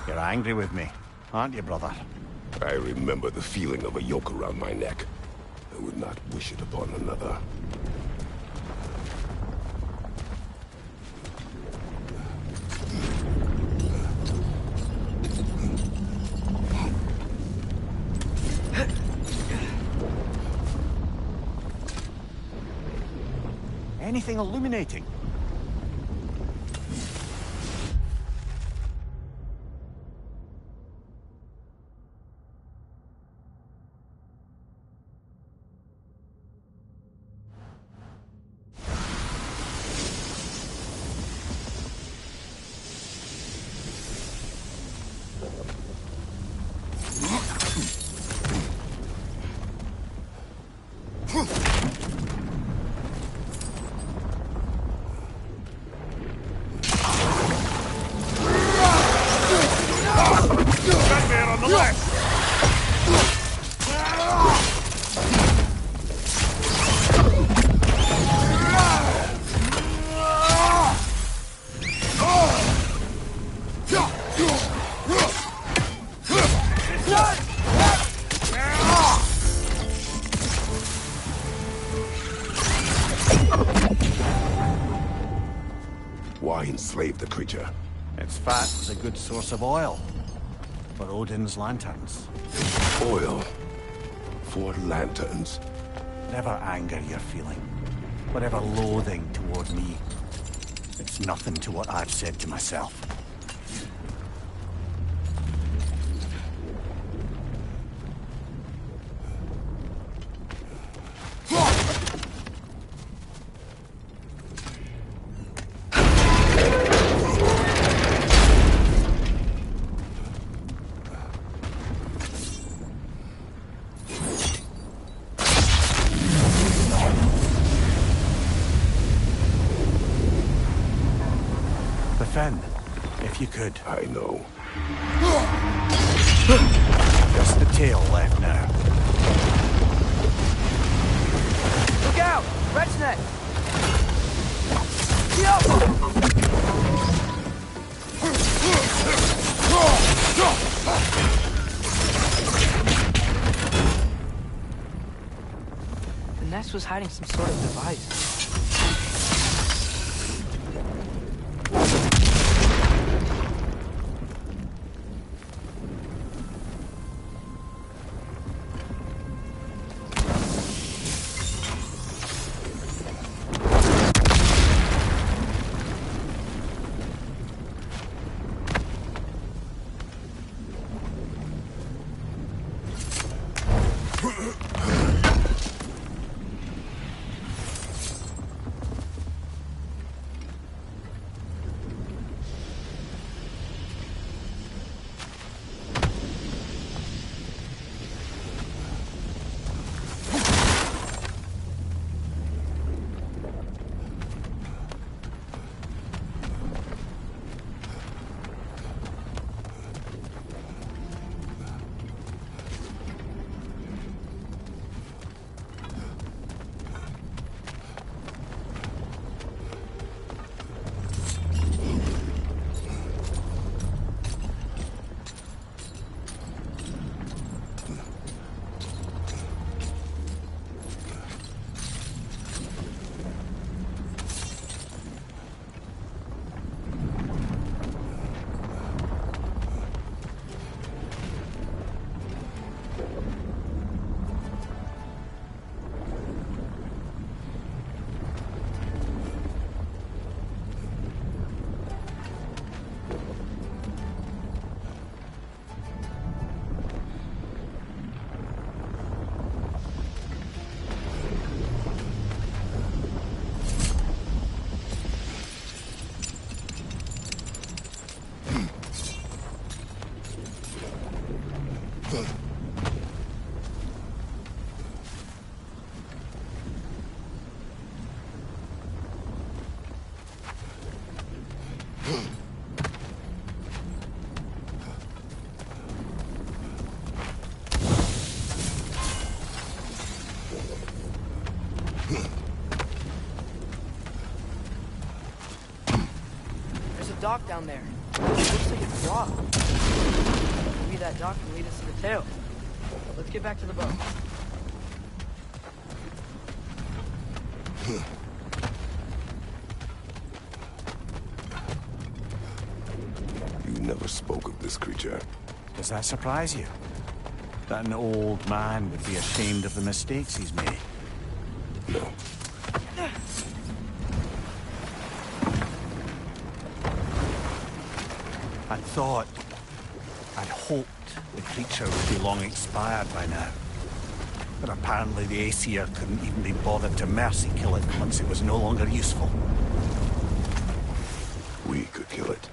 You're angry with me, aren't you, brother? I remember the feeling of a yoke around my neck. I would not wish it upon another. Anything illuminating? Why enslave the creature? Its fat is a good source of oil for Odin's lanterns. Oil for lanterns. Whatever anger you're feeling, whatever loathing toward me, it's nothing to what I've said to myself. Defend, if you could. I know. Just the tail left now. Look out! Red's neck! Yup! The nest was hiding some sort of device. There's a dock down there. It looks like it's blocked. Maybe that dock can lead us to the tail. Let's get back to the boat. You never spoke of this creature. Does that surprise you? That an old man would be ashamed of the mistakes he's made? No. I'd hoped the creature would be long expired by now. But apparently the Aesir couldn't even be bothered to mercy kill it once it was no longer useful. We could kill it.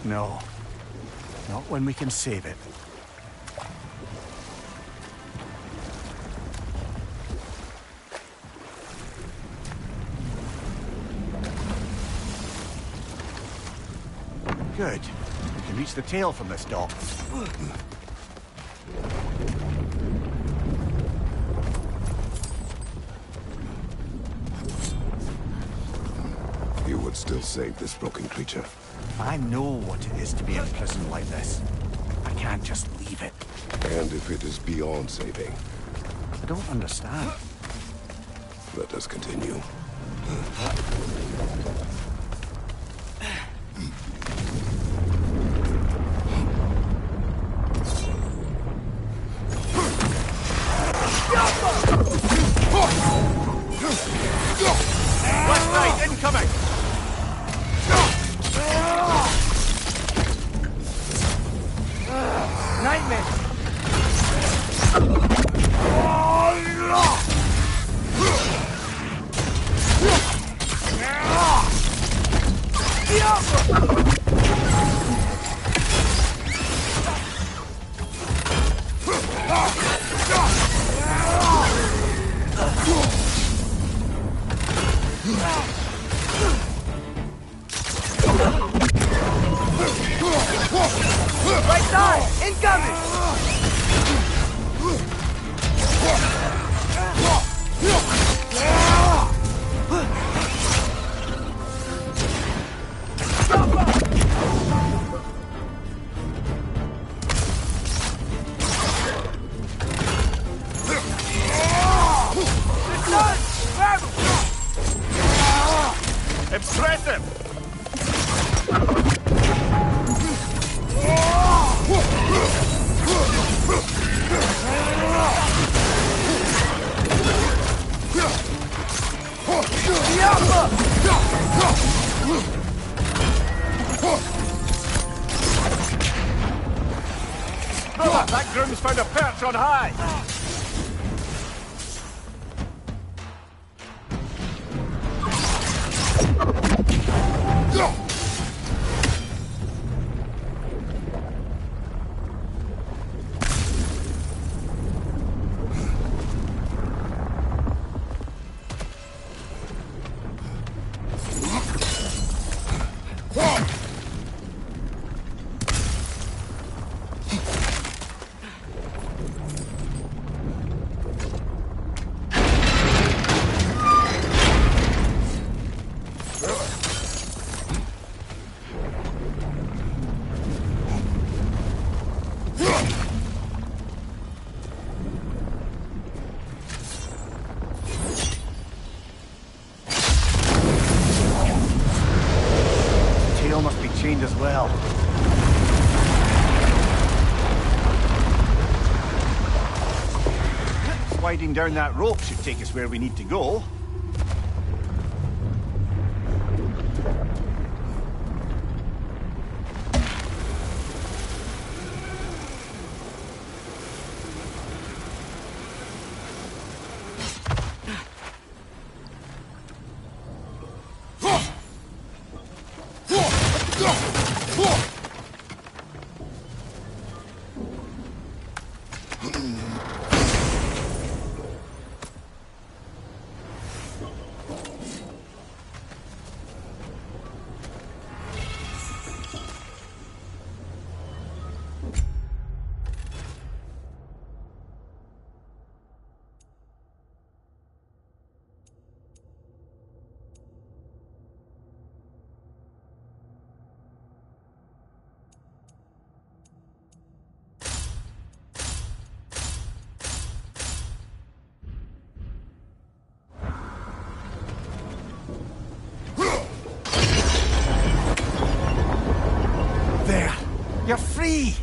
No. Not when we can save it. Good. We can reach the tail from this dock. You would still save this broken creature. I know what it is to be imprisoned like this. I can't just leave it. And if it is beyond saving, I don't understand. let us continue. Left side, incoming! Nightmare! Right side! Incoming! Impressive! That groom's found a perch on high! Chained as well. Sliding down that rope should take us where we need to go. free!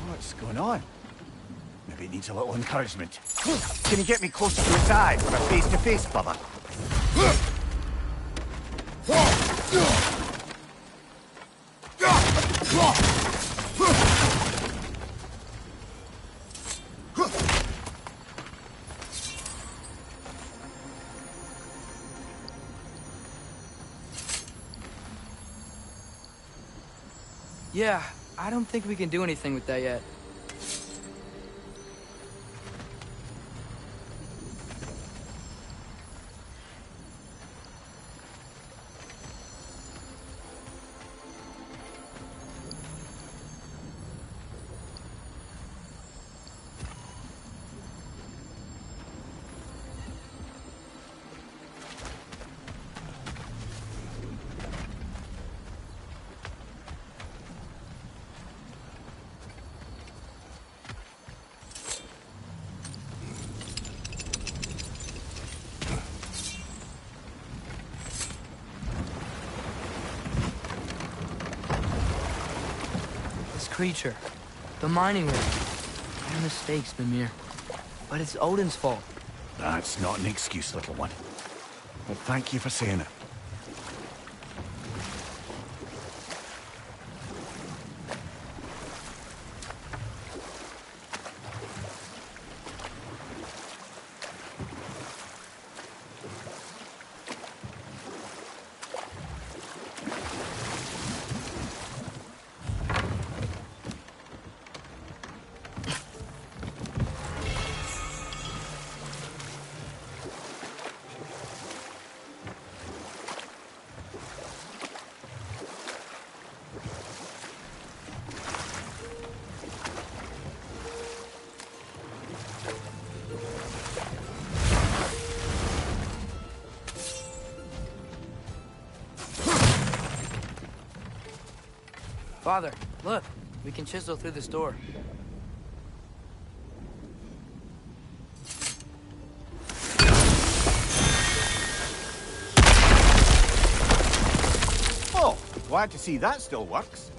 What's going on? Maybe it needs a little encouragement. Can you get me closer to its eye for a face-to-face, brother? Yeah, I don't think we can do anything with that yet. Creature. The mining rig. Your mistakes, Mimir. But it's Odin's fault. That's not an excuse, little one. But thank you for saying it. Father, look. We can chisel through this door. Oh, glad to see that still works.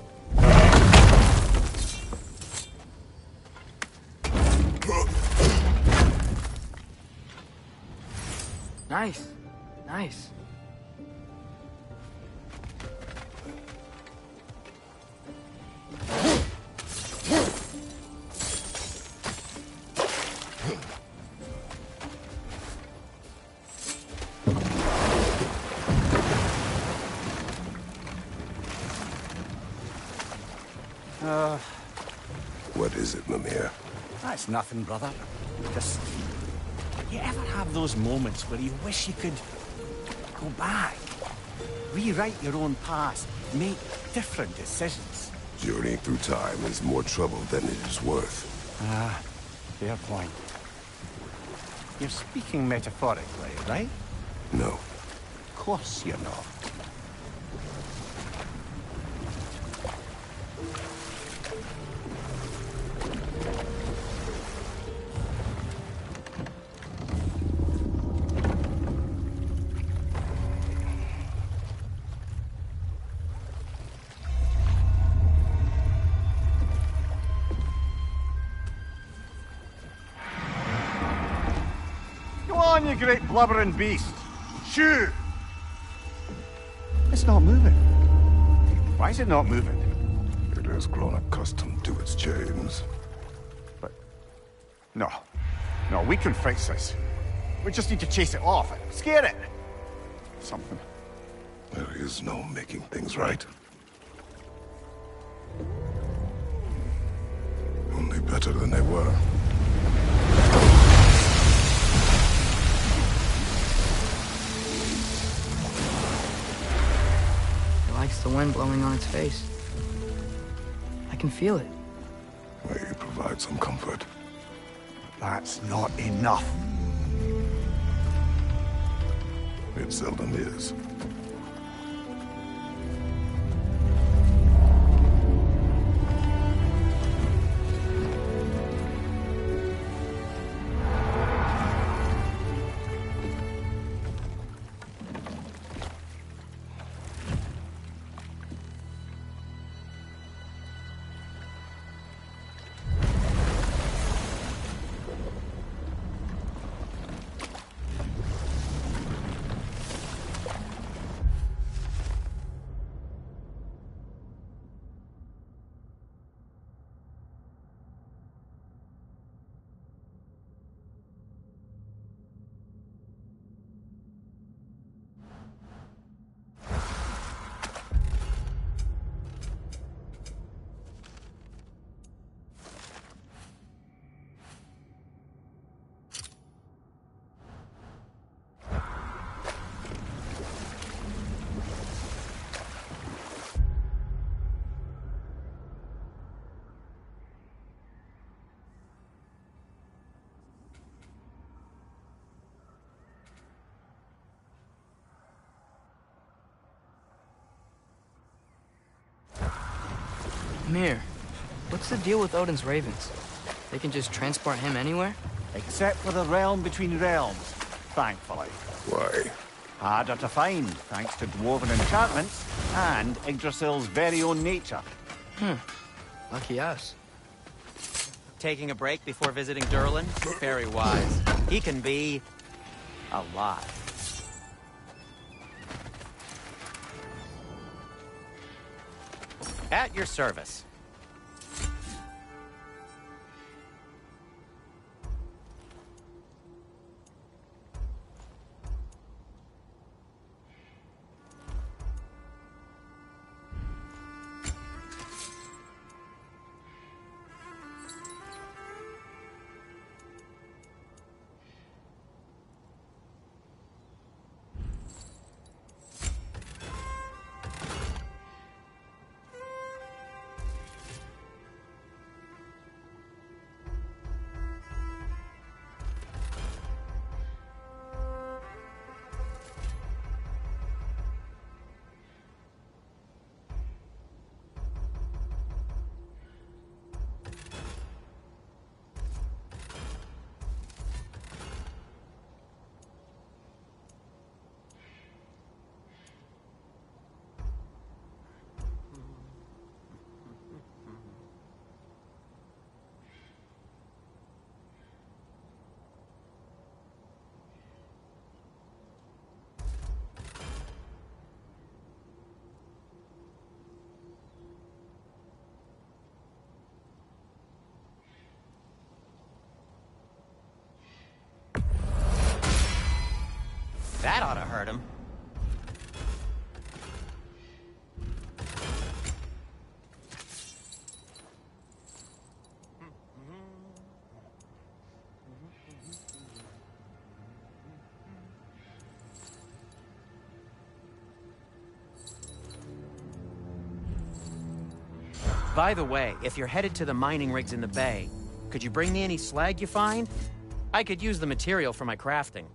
Nice. Nice. What is it, Mimir? That's nothing, brother. Just... You ever have those moments where you wish you could go back? Rewrite your own past, make different decisions? Journeying through time is more trouble than it is worth. Ah, fair point. You're speaking metaphorically, right? No. Of course you're not. On, you great blubbering beast! Shoo! It's not moving. Why is it not moving? It has grown accustomed to its chains. But... No. No, we can fix this. We just need to chase it off. Scare it! Something. There is no making things right. Only better than they were. Likes the wind blowing on its face. I can feel it. May you provide some comfort. That's not enough. It seldom is. Mir, what's the deal with Odin's ravens? They can just transport him anywhere? Except for the realm between realms, thankfully. Why? Harder to find, thanks to dwarven enchantments and Yggdrasil's very own nature. Lucky us. Taking a break before visiting Durlin? Very wise. He can be... a lot. At your service. That ought to hurt him. By the way, if you're headed to the mining rigs in the bay, could you bring me any slag you find? I could use the material for my crafting.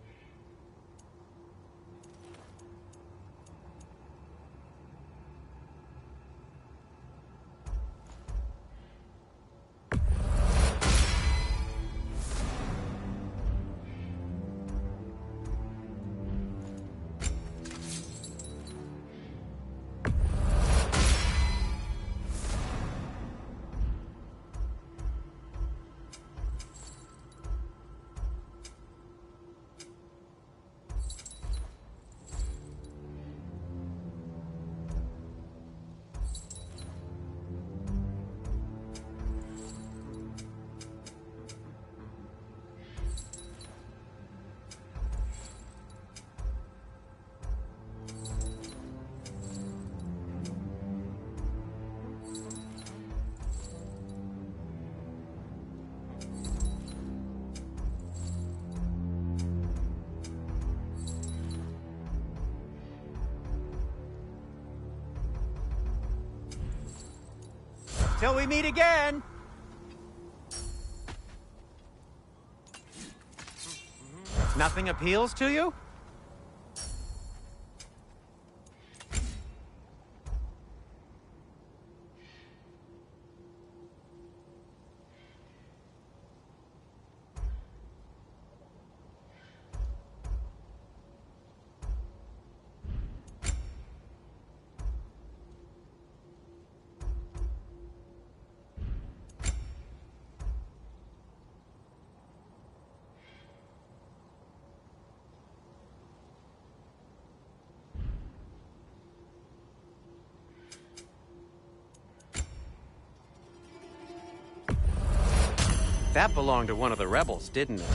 Till we meet again! Nothing appeals to you? That belonged to one of the rebels, didn't it?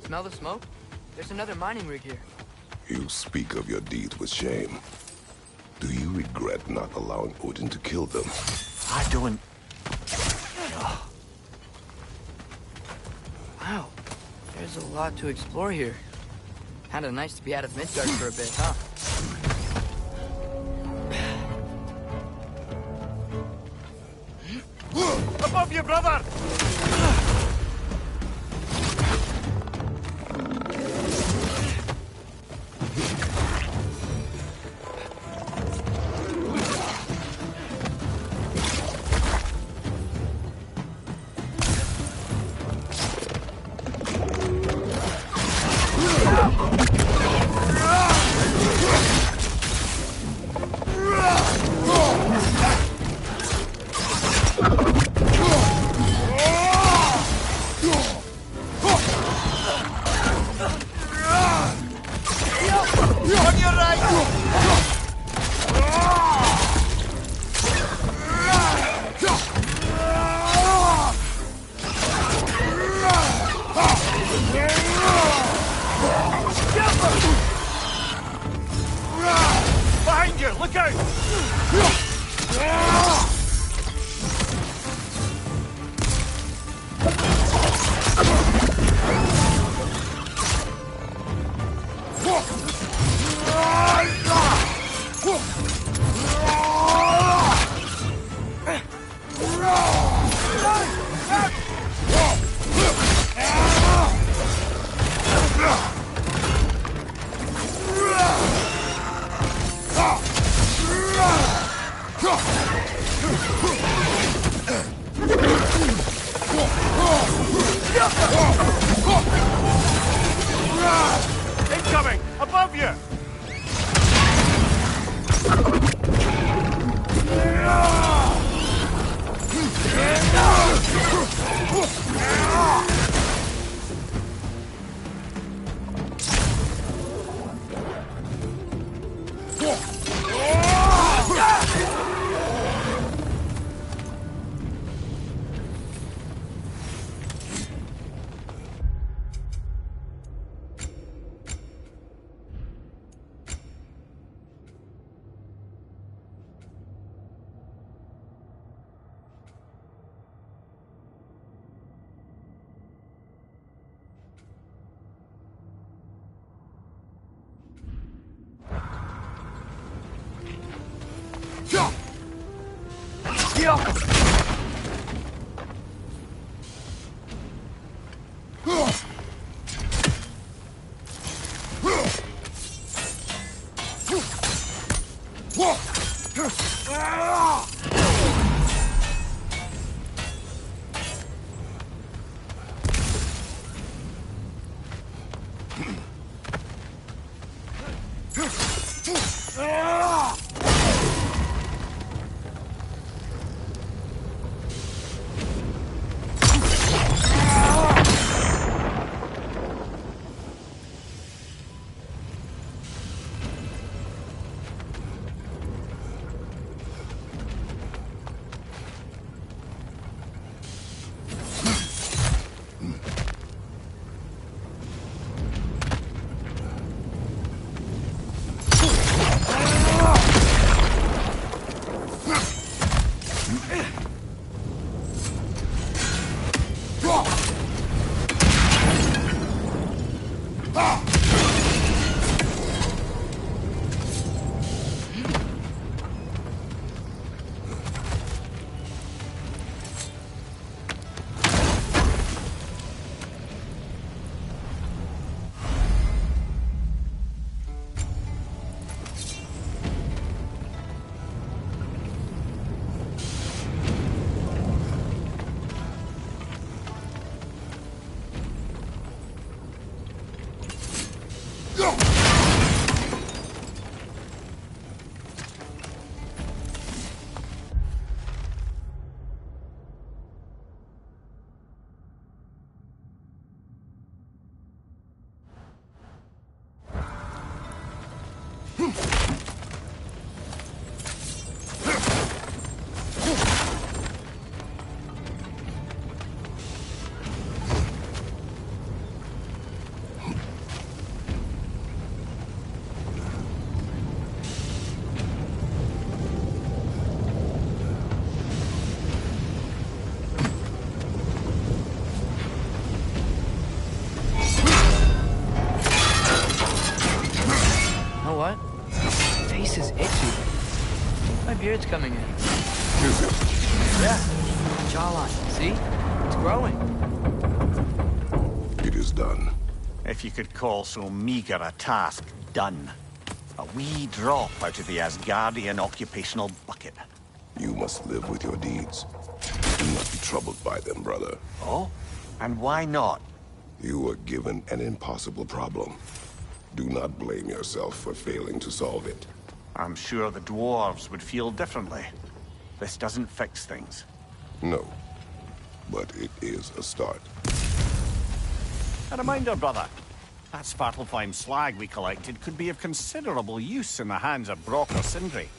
Smell the smoke? There's another mining rig here. You speak of your deeds with shame. Do you regret not allowing Odin to kill them? I don't... Wow. There's a lot to explore here. Kinda nice to be out of Midgard for a bit, huh? Above you, brother! Behind you! Look out! Incoming! Above you! blood's coming in. Is it? Yeah. Jawline, see? It's growing. It is done. If you could call so meager a task done. A wee drop out of the Asgardian occupational bucket. You must live with your deeds. Do not be troubled by them, brother. Oh? And why not? You were given an impossible problem. Do not blame yourself for failing to solve it. I'm sure the dwarves would feel differently. This doesn't fix things. No. But it is a start. A reminder, brother. That Svartalfheim slag we collected could be of considerable use in the hands of Brock or Sindri.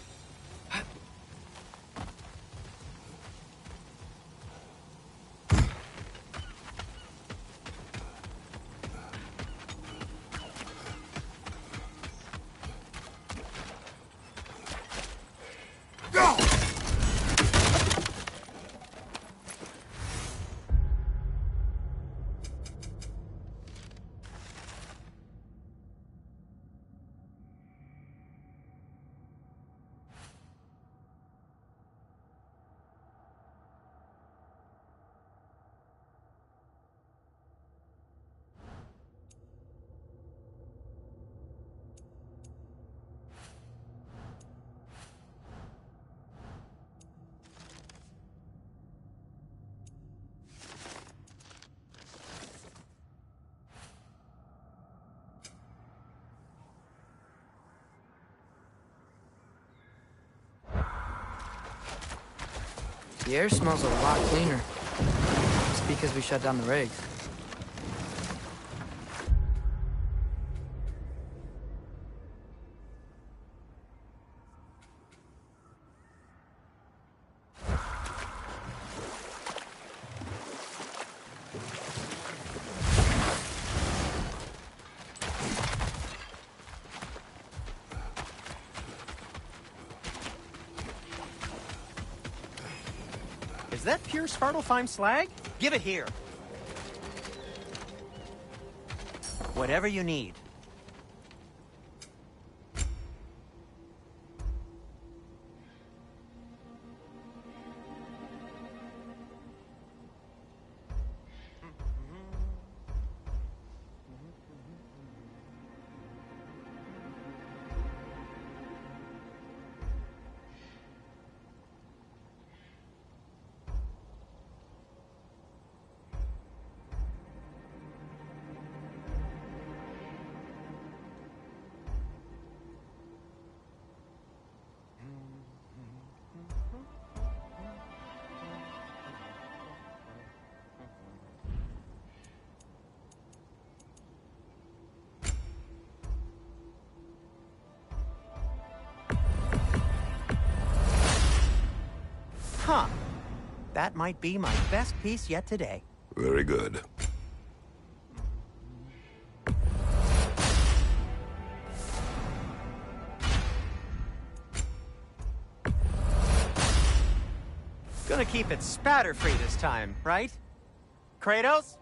The air smells a lot cleaner. It's because we shut down the rigs. Is that pure Svartalfheim slag? Give it here. Whatever you need. Huh. That might be my best piece yet today. Very good. Gonna keep it spatter-free this time, right? Kratos?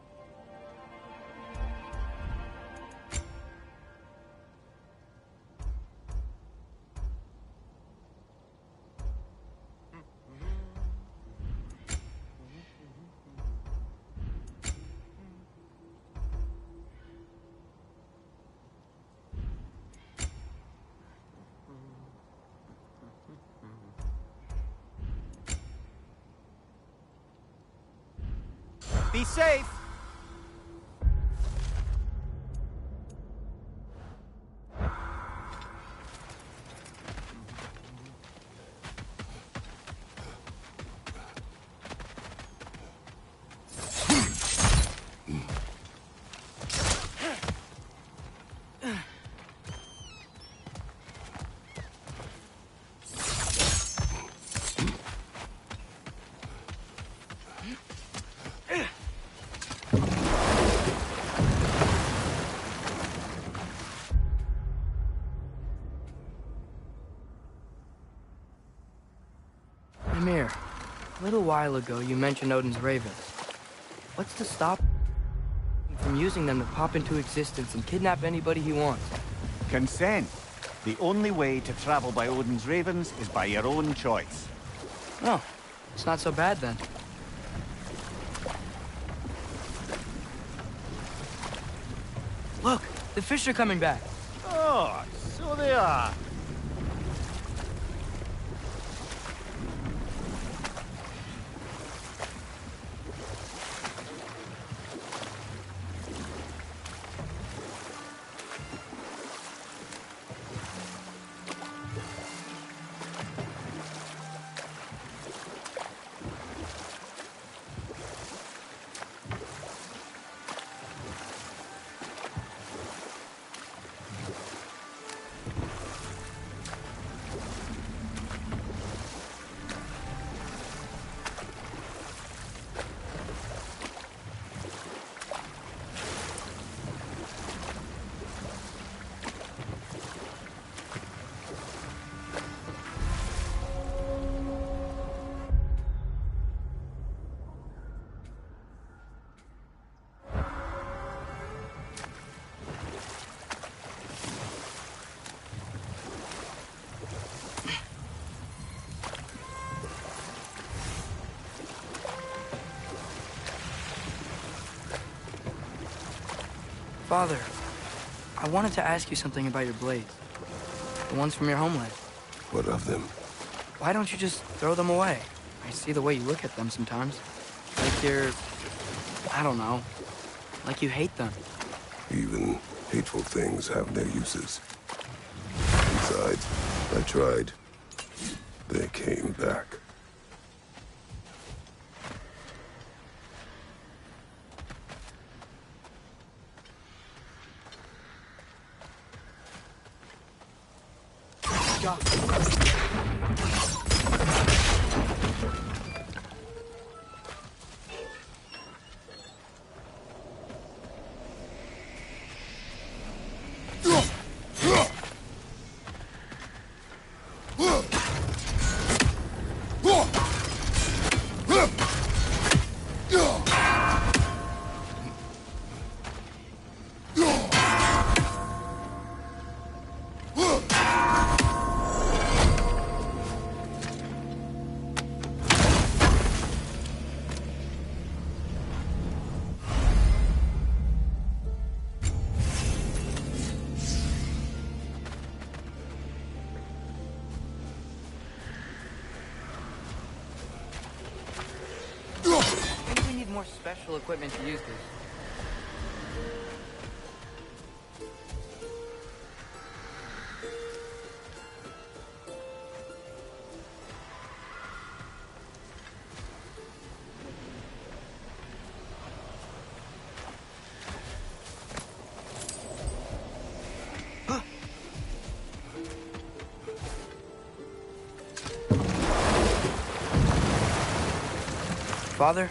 Be safe. Mimir, a little while ago you mentioned Odin's ravens. What's to stop him from using them to pop into existence and kidnap anybody he wants? Consent. The only way to travel by Odin's ravens is by your own choice. Oh, it's not so bad then. Look, the fish are coming back. Oh, so they are. Father, I wanted to ask you something about your blades. The ones from your homeland. What of them? Why don't you just throw them away? I see the way you look at them sometimes. Like you're... I don't know. Like you hate them. Even hateful things have their uses. Besides, I tried. They came back. I think we need more special equipment to use this. Father?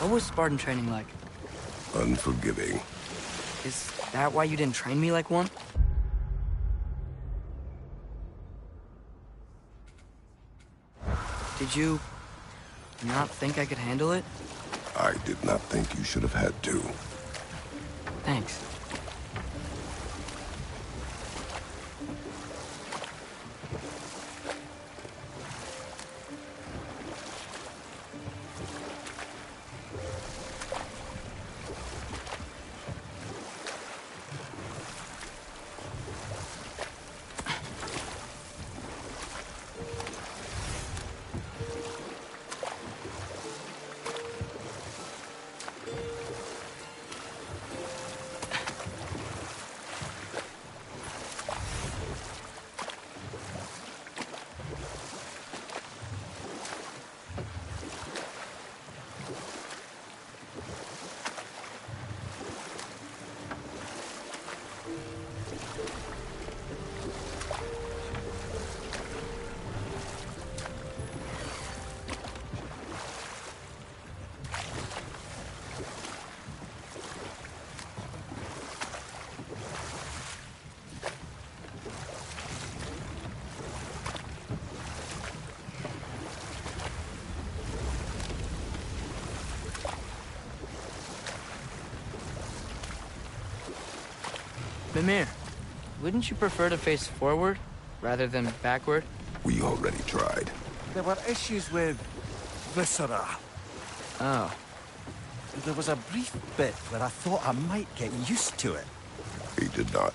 What was Spartan training like? Unforgiving. Is that why you didn't train me like one? Did you not think I could handle it? I did not think you should have had to. Thanks. Mimir, wouldn't you prefer to face forward rather than backward? We already tried. There were issues with viscera. Oh. There was a brief bit where I thought I might get used to it. He did not.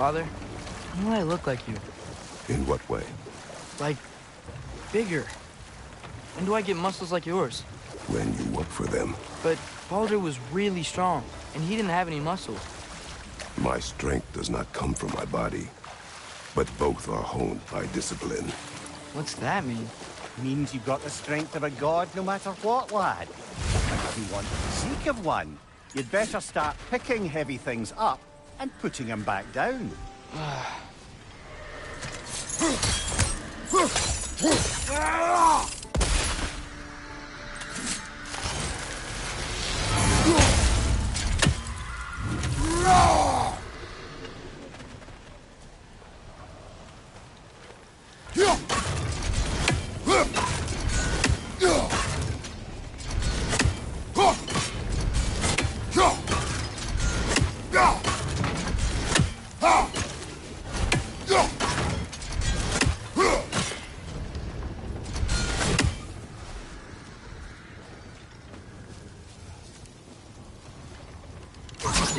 Father, why do I look like you? In what way? Like, bigger. And do I get muscles like yours? When you work for them. But Baldur was really strong, and he didn't have any muscles. My strength does not come from my body, but both are honed by discipline. What's that mean? Means you've got the strength of a god no matter what, lad. If you want the physique of one, you'd better start picking heavy things up and putting them back down.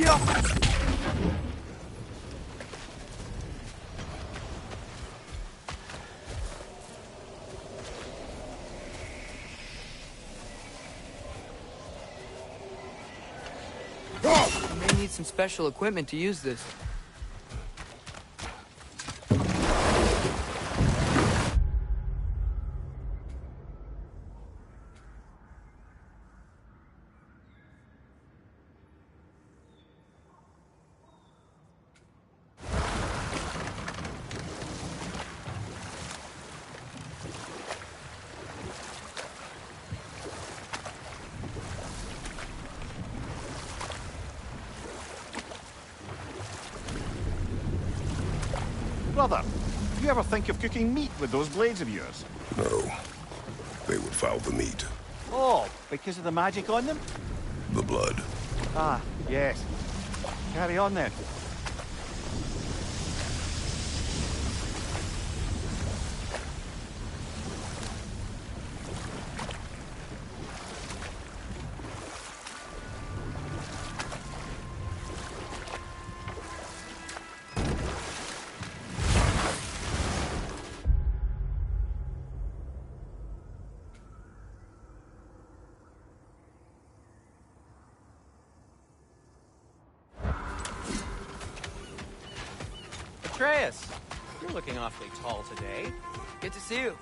You may need some special equipment to use this. Brother, do you ever think of cooking meat with those blades of yours? No. They would foul the meat. Oh, because of the magic on them? The blood. Ah, yes. Carry on then. Atreus, you're looking awfully tall today. Good to see you.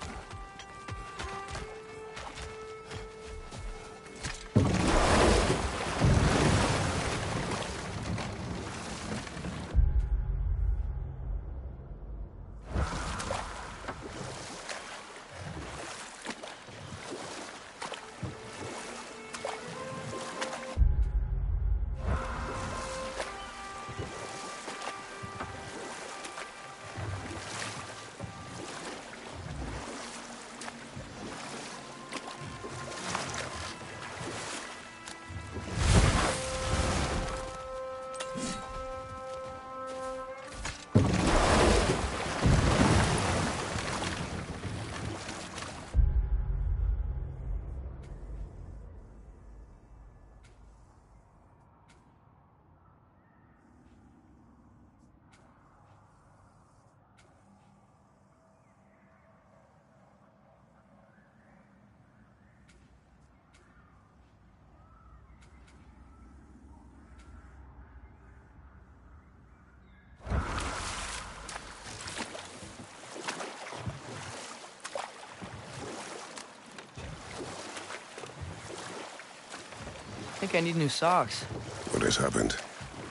think I need new socks. What has happened?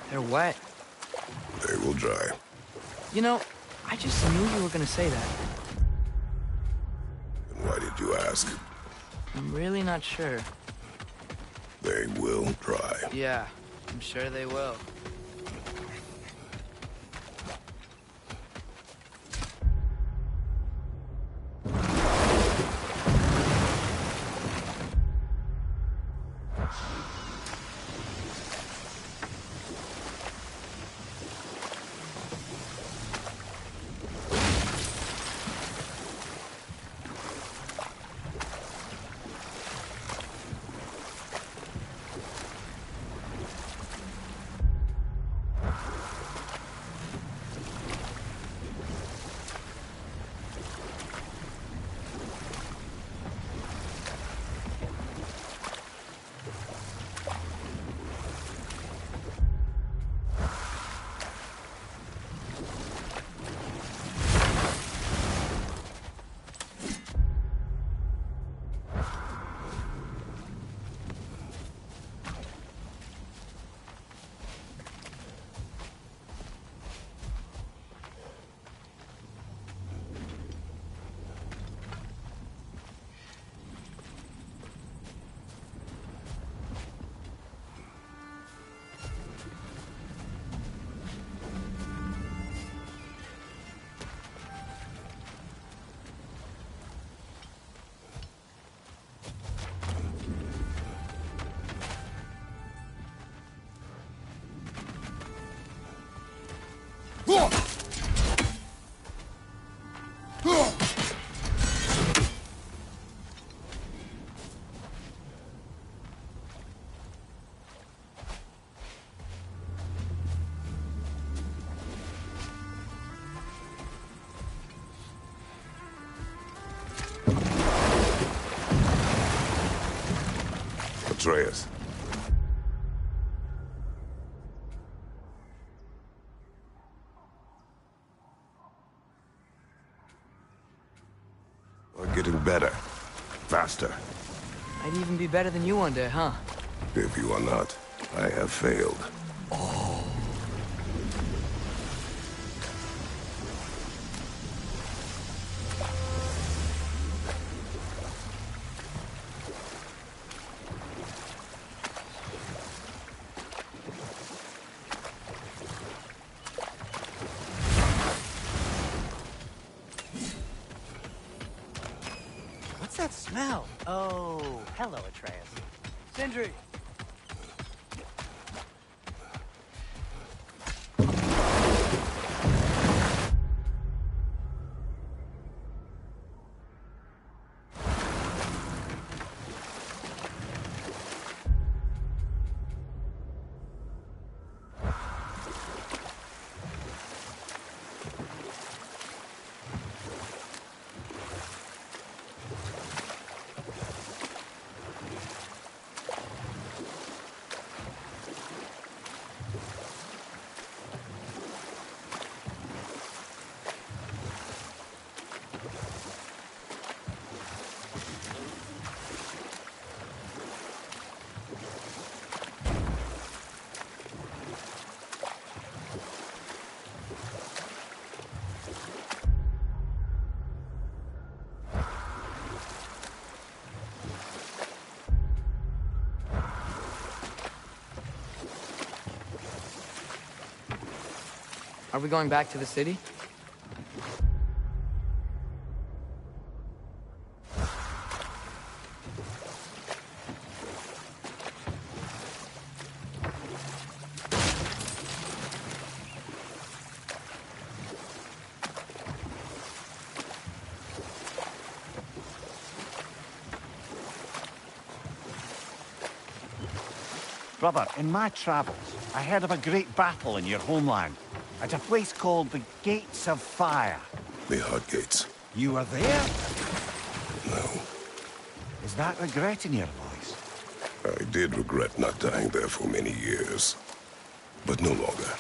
They're wet. They will dry. You know, I just knew you were gonna say that. And why did you ask? I'm really not sure. They will dry. Yeah, I'm sure they will. Atreus. Are getting better. Faster. I'd even be better than you one day, huh? If you are not, I have failed. What's that smell? Oh, hello, Atreus. Sindri! Are we going back to the city? Brother, in my travels, I heard of a great battle in your homeland. At a place called the Gates of Fire. The Hot Gates. You were there? No. Is that regret in your voice? I did regret not dying there for many years. But no longer.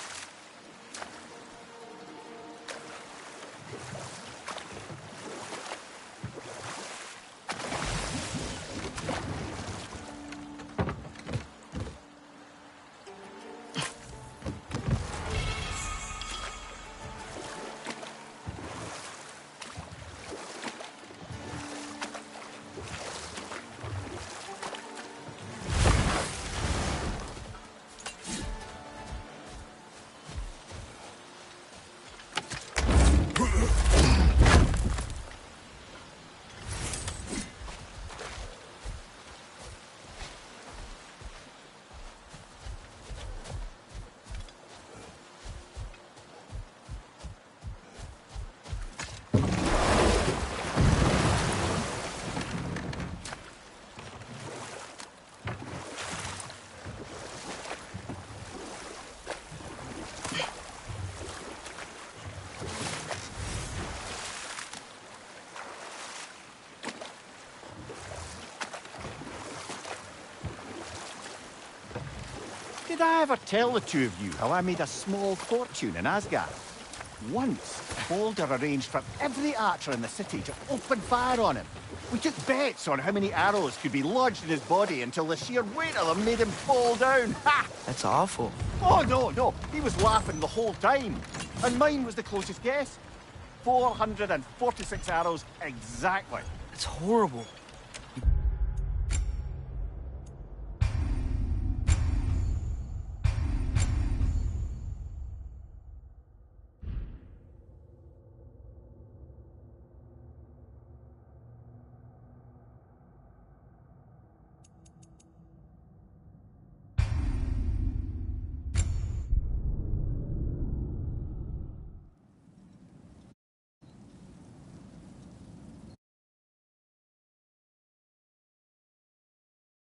Did I ever tell the two of you how I made a small fortune in Asgard? Once, Balder arranged for every archer in the city to open fire on him. We took bets on how many arrows could be lodged in his body until the sheer weight of them made him fall down. Ha! That's awful. Oh, no. He was laughing the whole time. And mine was the closest guess. 446 arrows exactly. That's horrible.